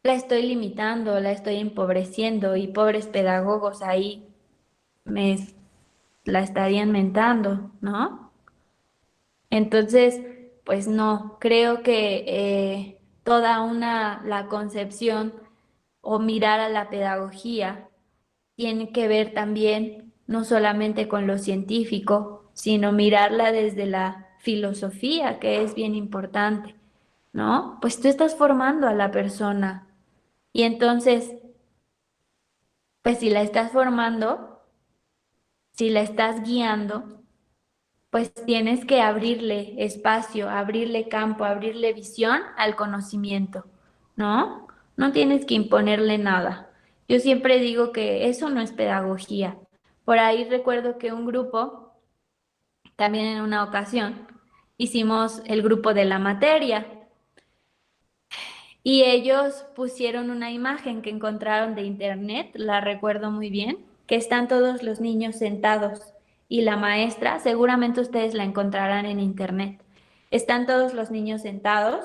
La estoy limitando, la estoy empobreciendo y pobres pedagogos ahí me la estarían mentando, ¿no? Entonces, pues no, creo que la concepción o mirar a la pedagogía tiene que ver también no solamente con lo científico, sino mirarla desde la filosofía, que es bien importante, ¿no? Pues tú estás formando a la persona y entonces, pues si la estás formando, si la estás guiando, pues tienes que abrirle espacio, abrirle campo, abrirle visión al conocimiento, ¿no? No tienes que imponerle nada. Yo siempre digo que eso no es pedagogía. Por ahí recuerdo que un grupo, también en una ocasión, hicimos el grupo de la materia y ellos pusieron una imagen que encontraron de internet, la recuerdo muy bien, que están todos los niños sentados y la maestra, seguramente ustedes la encontrarán en internet. Están todos los niños sentados,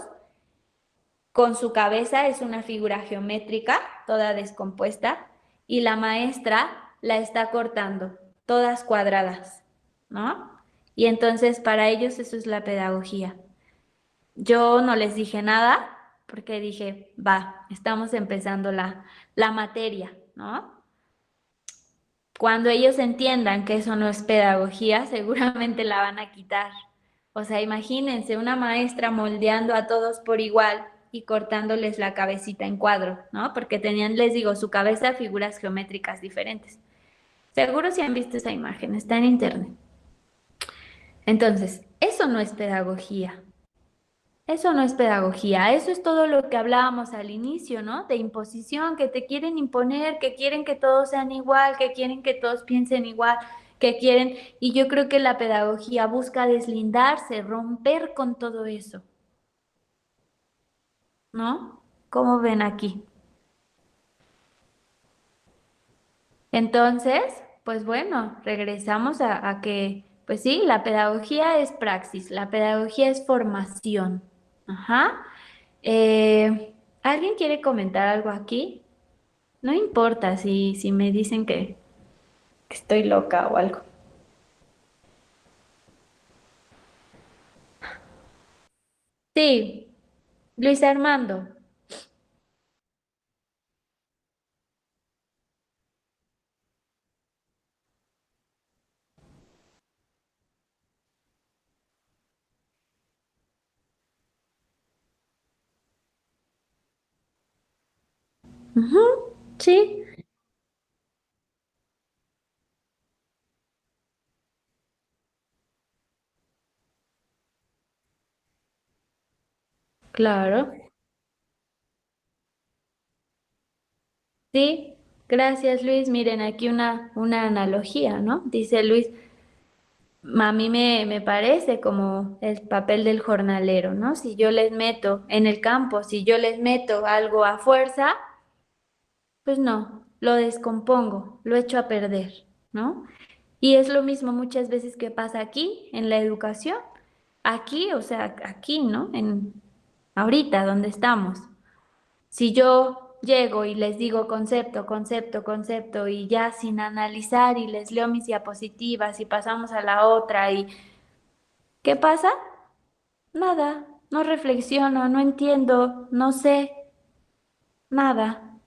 con su cabeza es una figura geométrica, toda descompuesta, y la maestra la está cortando, todas cuadradas, ¿no? Y entonces para ellos eso es la pedagogía. Yo no les dije nada porque dije, va, estamos empezando la materia, ¿no? Cuando ellos entiendan que eso no es pedagogía, seguramente la van a quitar. O sea, imagínense una maestra moldeando a todos por igual y cortándoles la cabecita en cuadro, ¿no? Porque tenían, les digo, su cabeza figuras geométricas diferentes. Seguro si han visto esa imagen, está en internet. Entonces, eso no es pedagogía. Eso no es pedagogía, eso es todo lo que hablábamos al inicio, ¿no? De imposición, que te quieren imponer, que quieren que todos sean igual, que quieren que todos piensen igual, que quieren, y yo creo que la pedagogía busca deslindarse, romper con todo eso, ¿no? ¿Cómo ven aquí? Entonces, pues bueno, regresamos a que, pues sí, la pedagogía es praxis, la pedagogía es formación. Ajá. ¿Alguien quiere comentar algo aquí? No importa si me dicen que estoy loca o algo. Sí, Luis Armando. Ujú, sí, claro. Sí, gracias Luis. Miren, aquí una analogía, ¿no? Dice Luis, a mí me parece como el papel del jornalero, ¿no? Si yo les meto en el campo, si yo les meto algo a fuerza, pues no, lo descompongo, lo echo a perder, ¿no? Y es lo mismo muchas veces que pasa aquí en la educación. Aquí, o sea, aquí, ¿no? Ahorita donde estamos. Si yo llego y les digo concepto, concepto, concepto y ya sin analizar y les leo mis diapositivas y pasamos a la otra y ¿qué pasa? Nada. no reflexiono, no entiendo, no sé nada,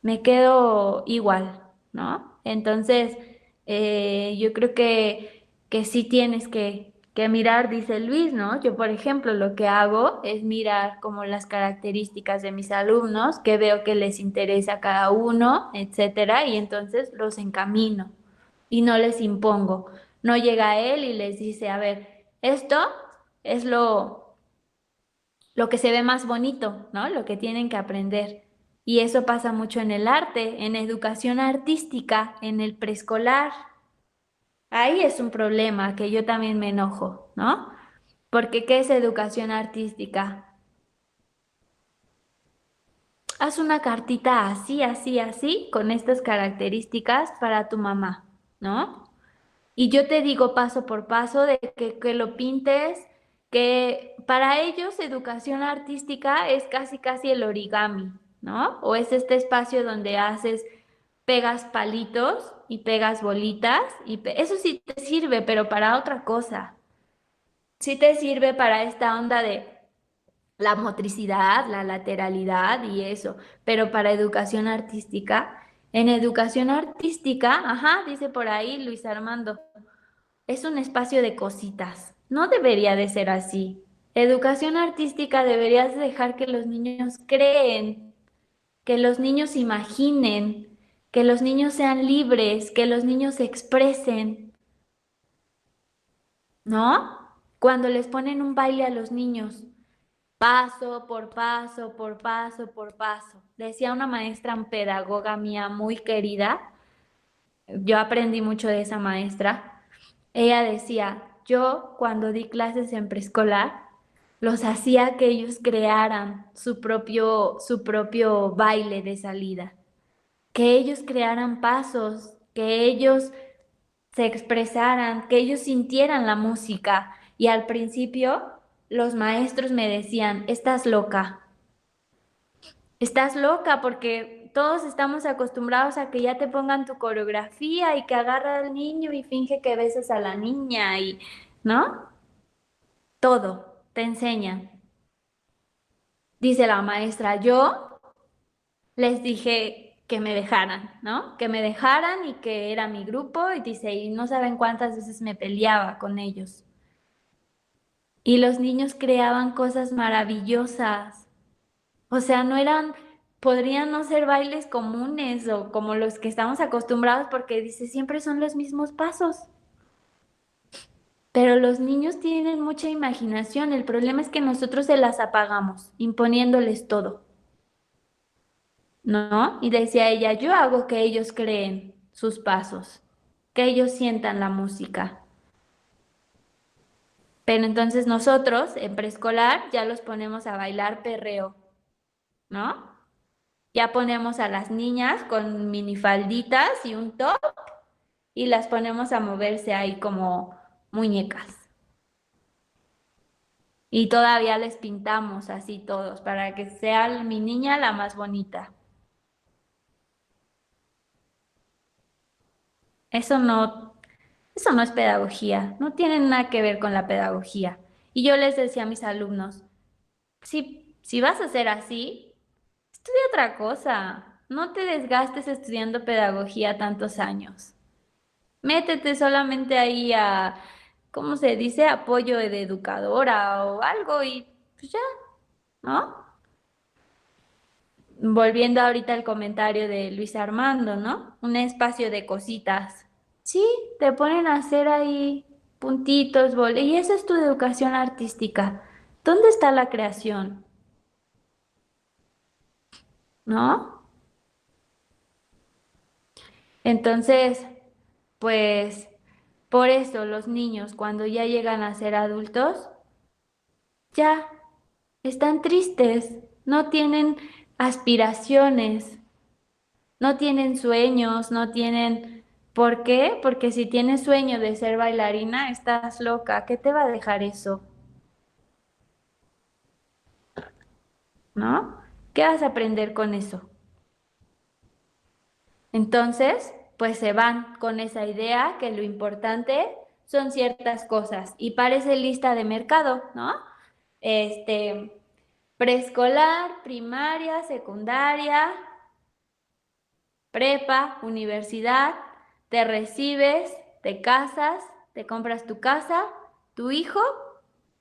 me quedo igual, ¿no? Entonces, yo creo que sí tienes que mirar, dice Luis, ¿no? Yo, por ejemplo, lo que hago es mirar como las características de mis alumnos, que veo que les interesa a cada uno, etcétera, y entonces los encamino y no les impongo. No llega él y les dice, a ver, esto es lo que se ve más bonito, ¿no? Lo que tienen que aprender. Y eso pasa mucho en el arte, en educación artística, en el preescolar. Ahí es un problema que yo también me enojo, ¿no? Porque ¿qué es educación artística? Haz una cartita así, así, así, con estas características para tu mamá, ¿no? Y yo te digo paso por paso de que lo pintes, que para ellos educación artística es casi casi el origami, ¿no? O es este espacio donde pegas palitos y pegas bolitas, y eso sí te sirve, pero para otra cosa. Sí te sirve para esta onda de la motricidad, la lateralidad y eso, pero para educación artística, en educación artística, ajá, dice por ahí Luis Armando. Es un espacio de cositas. No debería de ser así. Educación artística deberías dejar que los niños creen, que los niños imaginen, que los niños sean libres, que los niños se expresen, ¿no? Cuando les ponen un baile a los niños, paso por paso, por paso, por paso. Decía una maestra pedagoga mía muy querida, yo aprendí mucho de esa maestra. Ella decía, yo cuando di clases en preescolar, los hacía que ellos crearan su propio baile de salida, que ellos crearan pasos, que ellos se expresaran, que ellos sintieran la música. Y al principio los maestros me decían, estás loca porque todos estamos acostumbrados a que ya te pongan tu coreografía y que agarra al niño y finge que besas a la niña y, ¿no? Todo, te enseñan. Dice la maestra, yo les dije que me dejaran, ¿no? Que me dejaran y que era mi grupo y dice, y no saben cuántas veces me peleaba con ellos. Y los niños creaban cosas maravillosas. O sea, podrían no ser bailes comunes o como los que estamos acostumbrados porque dice, siempre son los mismos pasos. Pero los niños tienen mucha imaginación. El problema es que nosotros se las apagamos, imponiéndoles todo, ¿no? Y decía ella, yo hago que ellos creen sus pasos, que ellos sientan la música. Pero entonces nosotros en preescolar ya los ponemos a bailar perreo, ¿no? Ya ponemos a las niñas con minifalditas y un top y las ponemos a moverse ahí como muñecas. Y todavía les pintamos así todos para que sea mi niña la más bonita. Eso no, eso no es pedagogía, no tiene nada que ver con la pedagogía. Y yo les decía a mis alumnos, si vas a ser así, estudia otra cosa. No te desgastes estudiando pedagogía tantos años. Métete solamente ahí a, ¿cómo se dice? Apoyo de educadora o algo y pues ya, ¿no? Volviendo ahorita al comentario de Luis Armando, ¿no? Un espacio de cositas. Sí, te ponen a hacer ahí puntitos, y eso es tu educación artística. ¿Dónde está la creación? ¿No? Entonces, pues, por eso los niños cuando ya llegan a ser adultos, ya están tristes, no tienen aspiraciones, no tienen sueños, no tienen... ¿Por qué? Porque si tienes sueño de ser bailarina, estás loca. ¿Qué te va a dejar eso? ¿No? ¿Qué vas a aprender con eso? Entonces, pues se van con esa idea que lo importante son ciertas cosas y parece lista de mercado, ¿no? preescolar, primaria, secundaria, prepa, universidad, te recibes, te casas, te compras tu casa, tu hijo,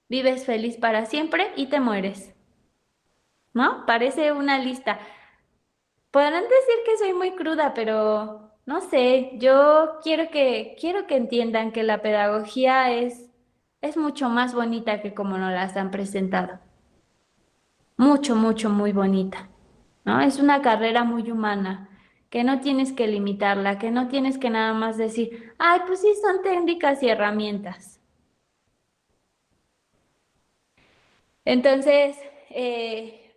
vives feliz para siempre y te mueres. ¿No? Parece una lista. Podrán decir que soy muy cruda, pero no sé, yo quiero que entiendan que la pedagogía es mucho más bonita que como nos las han presentado. Mucho, mucho, muy bonita, ¿no? Es una carrera muy humana, que no tienes que limitarla, que no tienes que nada más decir, ay, pues sí, son técnicas y herramientas. Entonces,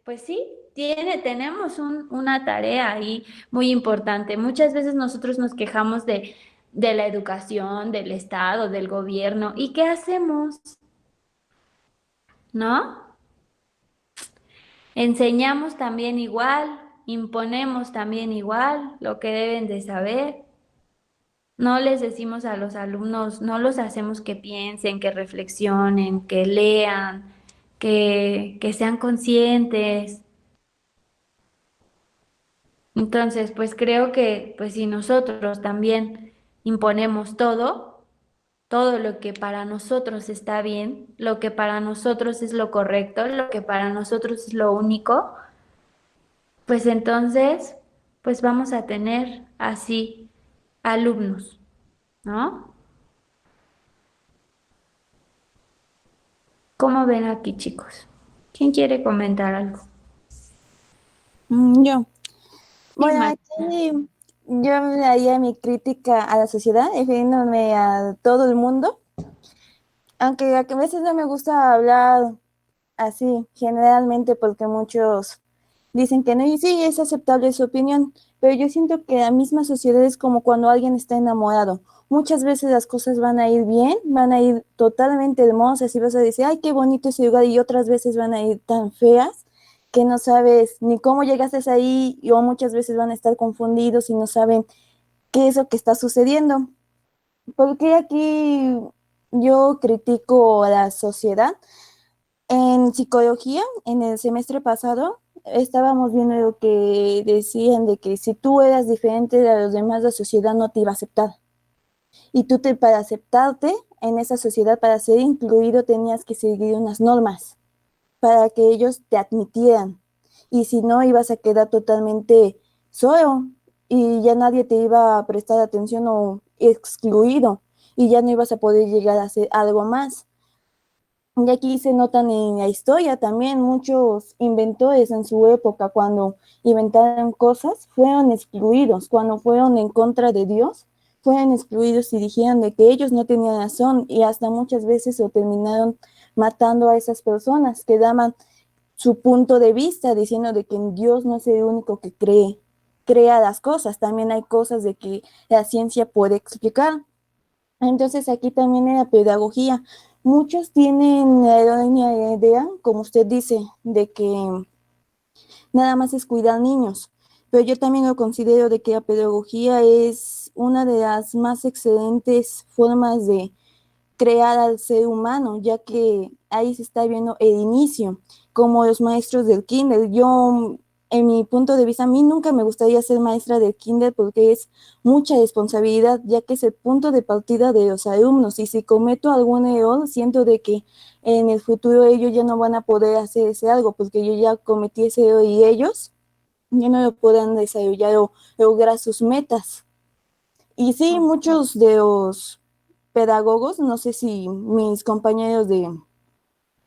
pues sí, tenemos una tarea ahí muy importante. Muchas veces nosotros nos quejamos de la educación, del Estado, del gobierno. ¿Y qué hacemos? ¿No? Enseñamos también igual, imponemos también igual lo que deben de saber. No les decimos a los alumnos, no los hacemos que piensen, que reflexionen, que lean, que sean conscientes. Entonces, pues creo que pues si nosotros también imponemos todo lo que para nosotros está bien, lo que para nosotros es lo correcto, lo que para nosotros es lo único, pues entonces, pues vamos a tener así alumnos, ¿no? ¿Cómo ven aquí, chicos? ¿Quién quiere comentar algo? Yo. Bueno, Marta. aquí yo haría mi crítica a la sociedad, refiriéndome a todo el mundo, aunque a veces no me gusta hablar así, generalmente, porque muchos dicen que no, y sí, es aceptable su opinión, pero yo siento que la misma sociedad es como cuando alguien está enamorado. Muchas veces las cosas van a ir bien, van a ir totalmente hermosas y vas a decir, ay, qué bonito ese lugar, y otras veces van a ir tan feas que no sabes ni cómo llegaste ahí, o muchas veces van a estar confundidos y no saben qué es lo que está sucediendo. Porque aquí yo critico a la sociedad. En psicología, en el semestre pasado, estábamos viendo lo que decían de que si tú eras diferente a los demás, la sociedad no te iba a aceptar. Y para aceptarte en esa sociedad, para ser incluido, tenías que seguir unas normas para que ellos te admitieran. Y si no, ibas a quedar totalmente solo y ya nadie te iba a prestar atención o excluido y ya no ibas a poder llegar a hacer algo más. Y aquí se notan en la historia también muchos inventores en su época, cuando inventaron cosas, fueron excluidos, cuando fueron en contra de Dios, fueron excluidos y dijeron de que ellos no tenían razón y hasta muchas veces lo terminaron matando a esas personas que daban su punto de vista, diciendo de que Dios no es el único que crea las cosas, también hay cosas de que la ciencia puede explicar. Entonces aquí también en la pedagogía, muchos tienen la errónea idea, como usted dice, de que nada más es cuidar niños, pero yo también lo considero de que la pedagogía es una de las más excelentes formas de crear al ser humano, ya que ahí se está viendo el inicio, como los maestros del kinder. Yo, en mi punto de vista, a mí nunca me gustaría ser maestra del kinder porque es mucha responsabilidad, ya que es el punto de partida de los alumnos, y si cometo algún error, siento de que en el futuro ellos ya no van a poder hacer ese algo, porque yo ya cometí ese error y ellos ya no lo podrán desarrollar o lograr sus metas. Y sí, muchos de los pedagogos, no sé si mis compañeros de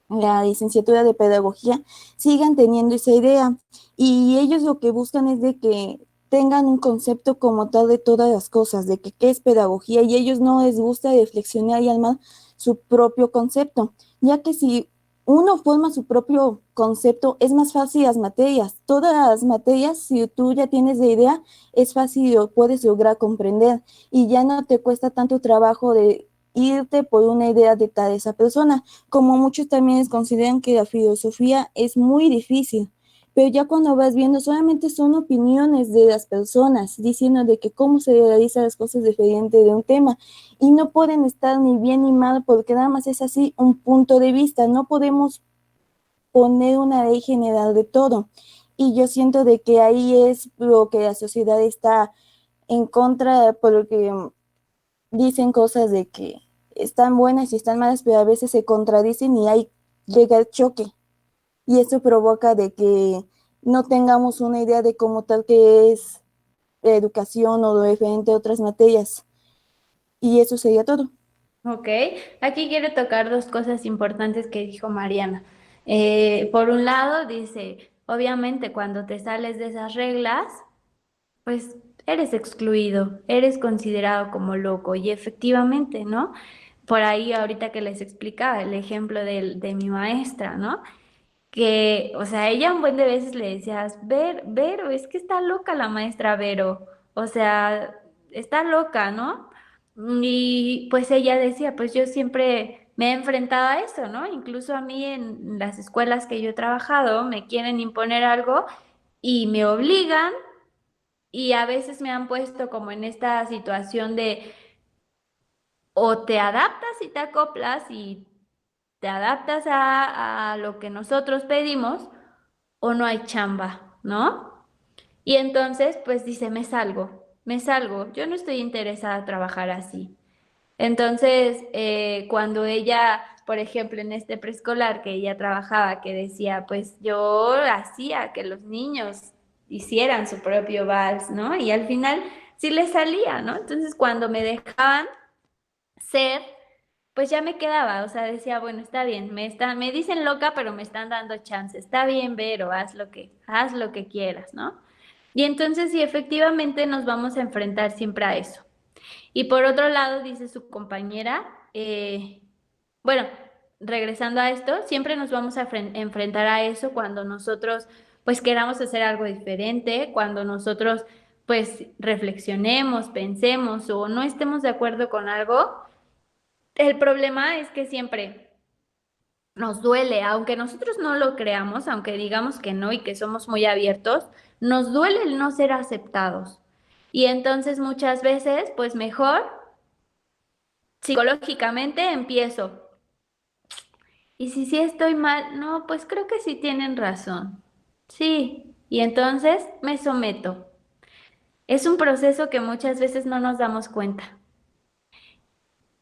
la licenciatura de pedagogía sigan teniendo esa idea, y ellos lo que buscan es de que tengan un concepto como tal de todas las cosas, de que qué es pedagogía, y a ellos no les gusta reflexionar y armar su propio concepto, ya que si uno forma su propio concepto, es más fácil las materias. Todas las materias, si tú ya tienes la idea, es fácil, lo puedes lograr comprender y ya no te cuesta tanto trabajo de irte por una idea de tal esa persona. Como muchos también consideran que la filosofía es muy difícil, pero ya cuando vas viendo, solamente son opiniones de las personas diciendo de que cómo se realizan las cosas diferente de un tema, y no pueden estar ni bien ni mal porque nada más es así un punto de vista. No podemos poner una ley general de todo. Y yo siento de que ahí es lo que la sociedad está en contra, porque dicen cosas de que están buenas y están malas, pero a veces se contradicen y ahí llega el choque. Y eso provoca de que no tengamos una idea de cómo tal que es la educación o lo referente a otras materias. Y eso sería todo. Ok, aquí quiero tocar dos cosas importantes que dijo Mariana. Por un lado, dice, obviamente cuando te sales de esas reglas, pues eres excluido, eres considerado como loco y efectivamente, ¿no? Por ahí ahorita que les explicaba el ejemplo de mi maestra, ¿no? Que, o sea, ella un buen de veces le decías, Vero, es que está loca la maestra Vero, o sea, está loca, ¿no? Y pues ella decía, pues yo siempre me he enfrentado a eso, ¿no? Incluso a mí en las escuelas que yo he trabajado me quieren imponer algo y me obligan y a veces me han puesto como en esta situación de o te adaptas y te acoplas y te adaptas a lo que nosotros pedimos o no hay chamba, ¿no? Y entonces, pues dice, me salgo, yo no estoy interesada en trabajar así. Entonces, cuando ella, por ejemplo, en este preescolar que ella trabajaba, que decía, pues yo hacía que los niños hicieran su propio vals, ¿no? Y al final sí les salía, ¿no? Entonces, cuando me dejaban ser, pues ya me quedaba, o sea, decía, bueno, está bien, me dicen loca, pero me están dando chance, está bien, Vero, haz lo que quieras, ¿no? Y entonces sí, efectivamente nos vamos a enfrentar siempre a eso. Y por otro lado, dice su compañera, bueno, regresando a esto, siempre nos vamos a enfrentar a eso cuando nosotros pues queramos hacer algo diferente, cuando nosotros pues reflexionemos, pensemos o no estemos de acuerdo con algo. El problema es que siempre nos duele, aunque nosotros no lo creamos, aunque digamos que no y que somos muy abiertos, nos duele el no ser aceptados. Y entonces muchas veces, pues mejor psicológicamente empiezo. Y si sí estoy mal, no, pues creo que sí tienen razón. Sí, y entonces me someto. Es un proceso que muchas veces no nos damos cuenta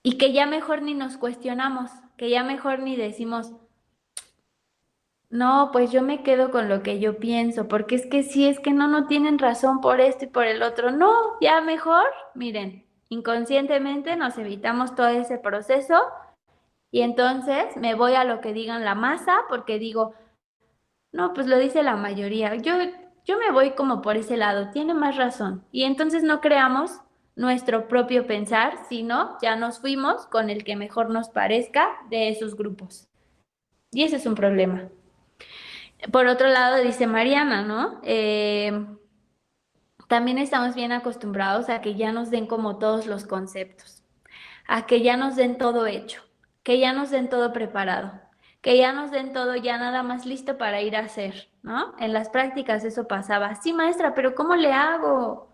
y que ya mejor ni nos cuestionamos, que ya mejor ni decimos, no, pues yo me quedo con lo que yo pienso, porque es que sí, es que no tienen razón por esto y por el otro. No, ya mejor, miren, inconscientemente nos evitamos todo ese proceso y entonces me voy a lo que digan la masa, porque digo, no, pues lo dice la mayoría. Yo me voy como por ese lado, tiene más razón. Y entonces no creamos nuestro propio pensar, sino ya nos fuimos con el que mejor nos parezca de esos grupos. Y ese es un problema. Por otro lado, dice Mariana, ¿no? También estamos bien acostumbrados a que ya nos den como todos los conceptos, a que ya nos den todo hecho, que ya nos den todo preparado, que ya nos den todo ya nada más listo para ir a hacer, ¿no? En las prácticas eso pasaba. Sí, maestra, pero ¿cómo le hago?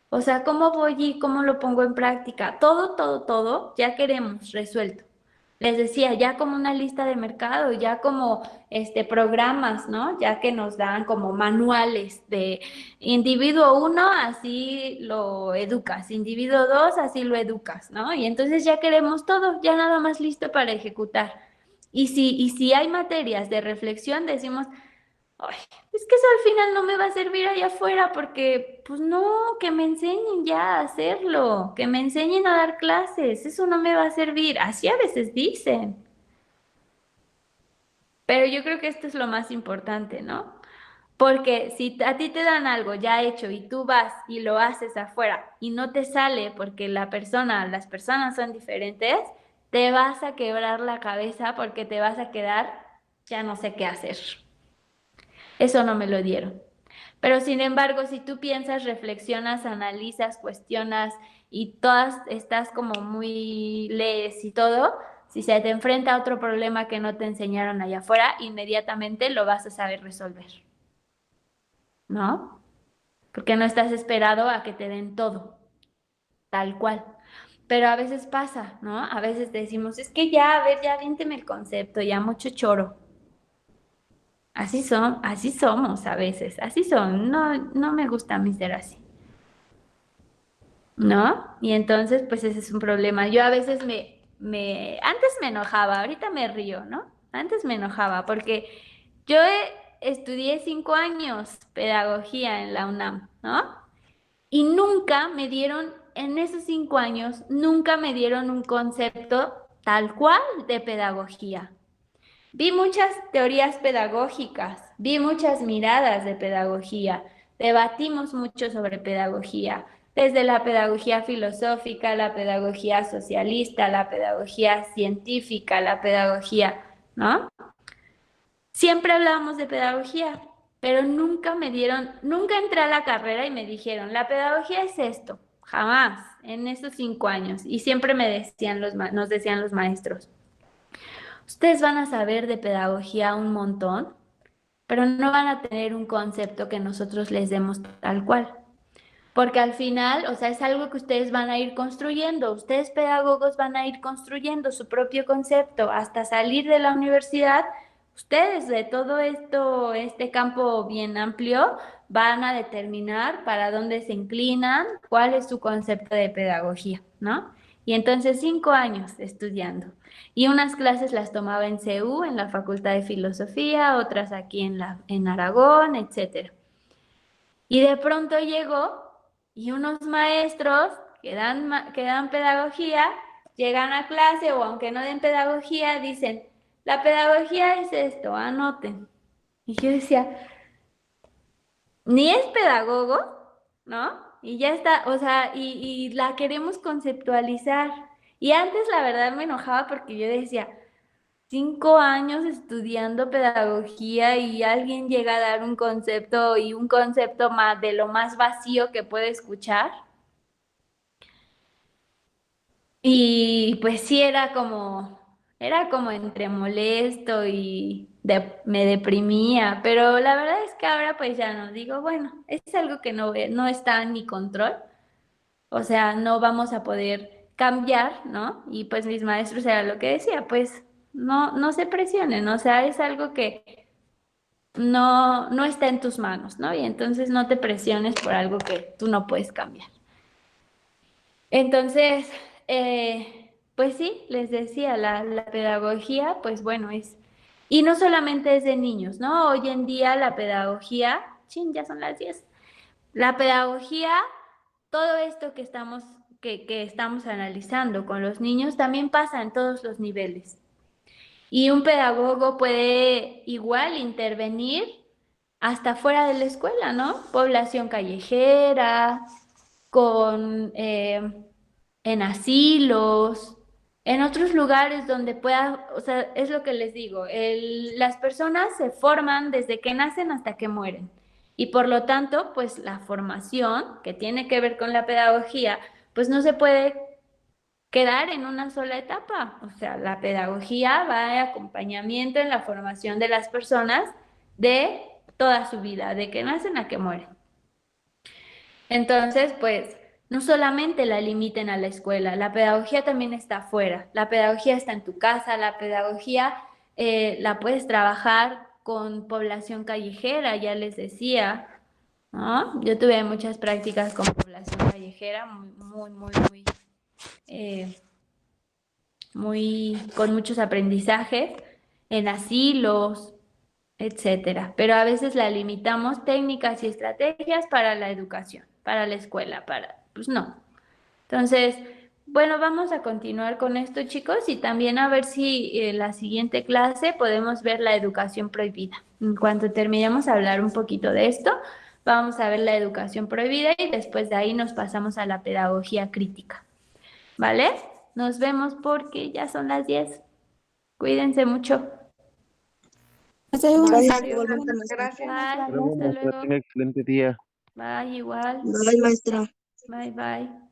O sea, ¿cómo voy y cómo lo pongo en práctica? Todo, ya queremos resuelto. Les decía, ya como una lista de mercado, ya como programas, ¿no? Ya que nos dan como manuales de individuo uno, así lo educas, individuo dos, así lo educas, ¿no? Y entonces ya queremos todo, ya nada más listo para ejecutar. Y si hay materias de reflexión, decimos, ay, es que eso al final no me va a servir allá afuera porque, pues no, que me enseñen ya a hacerlo, que me enseñen a dar clases, eso no me va a servir. Así a veces dicen. Pero yo creo que esto es lo más importante, ¿no? Porque si a ti te dan algo ya hecho y tú vas y lo haces afuera y no te sale porque las personas son diferentes, te vas a quebrar la cabeza porque te vas a quedar, ya no sé qué hacer. Eso no me lo dieron. Pero sin embargo, si tú piensas, reflexionas, analizas, cuestionas y todas estás como muy lees y todo, si se te enfrenta a otro problema que no te enseñaron allá afuera, inmediatamente lo vas a saber resolver, ¿no? Porque no estás esperado a que te den todo, tal cual. Pero a veces pasa, ¿no? A veces decimos, es que ya, a ver, ya aviénteme el concepto, ya mucho choro. Así son, así somos a veces, así son. No, no me gusta a mí ser así, ¿no? Y entonces, pues ese es un problema. Yo a veces antes me enojaba, ahorita me río, ¿no? Antes me enojaba porque yo estudié 5 años pedagogía en la UNAM, ¿no? Y nunca me dieron, en esos 5 años, nunca me dieron un concepto tal cual de pedagogía. Vi muchas teorías pedagógicas, vi muchas miradas de pedagogía, debatimos mucho sobre pedagogía, desde la pedagogía filosófica, la pedagogía socialista, la pedagogía científica, la pedagogía, ¿no? Siempre hablábamos de pedagogía, pero nunca me dieron, nunca entré a la carrera y me dijeron, la pedagogía es esto, jamás, en esos 5 años. Y siempre nos decían los maestros. Ustedes van a saber de pedagogía un montón, pero no van a tener un concepto que nosotros les demos tal cual. Porque al final, o sea, es algo que ustedes van a ir construyendo. Ustedes pedagogos van a ir construyendo su propio concepto hasta salir de la universidad. Ustedes de todo esto, este campo bien amplio, van a determinar para dónde se inclinan, cuál es su concepto de pedagogía, ¿no? Y entonces 5 años estudiando. Y unas clases las tomaba en CEU, en la Facultad de Filosofía, otras aquí en Aragón, etcétera. Y de pronto llegó y unos maestros que dan pedagogía, llegan a clase o aunque no den pedagogía, dicen, la pedagogía es esto, anoten. Y yo decía, ni es pedagogo, ¿no? Y ya está, o sea, y la queremos conceptualizar. Y antes la verdad me enojaba porque yo decía, 5 años estudiando pedagogía y alguien llega a dar un concepto y un concepto más de lo más vacío que puede escuchar. Y pues sí era como entre molesto y me deprimía, pero la verdad es que ahora pues ya no digo, bueno, es algo que no está en mi control, o sea, no vamos a poder cambiar, ¿no? Y pues mis maestros era lo que decía, pues no se presionen, o sea, es algo que no está en tus manos, ¿no? Y entonces no te presiones por algo que tú no puedes cambiar. Entonces, pues sí, les decía, la pedagogía, pues bueno, y no solamente es de niños, ¿no? Hoy en día la pedagogía, ya son las 10. La pedagogía, todo esto que estamos analizando con los niños, también pasa en todos los niveles. Y un pedagogo puede igual intervenir hasta fuera de la escuela, ¿no? Población callejera, en asilos, en otros lugares donde pueda, o sea, es lo que les digo, las personas se forman desde que nacen hasta que mueren. Y por lo tanto, pues la formación que tiene que ver con la pedagogía, pues no se puede quedar en una sola etapa. O sea, la pedagogía va de acompañamiento en la formación de las personas de toda su vida, de que nacen a que mueren. Entonces, pues, no solamente la limiten a la escuela, la pedagogía también está afuera. La pedagogía está en tu casa, la pedagogía la puedes trabajar con población callejera, ya les decía, ¿no? Yo tuve muchas prácticas con población callejera, eh, con muchos aprendizajes en asilos, etcétera. Pero a veces la limitamos técnicas y estrategias para la educación, para la escuela, pues no. Entonces, bueno, vamos a continuar con esto, chicos, y también a ver si en la siguiente clase podemos ver la educación prohibida. En cuanto terminemos a hablar un poquito de esto, vamos a ver la educación prohibida y después de ahí nos pasamos a la pedagogía crítica. ¿Vale? Nos vemos porque ya son las 10. Cuídense mucho. Hasta luego, Gracias, maestra. igualmente, maestra. Bye. Hasta luego, Hasta maestra. luego. Tenga excelente día. Bye, igual. Bye, maestra. Bye, bye.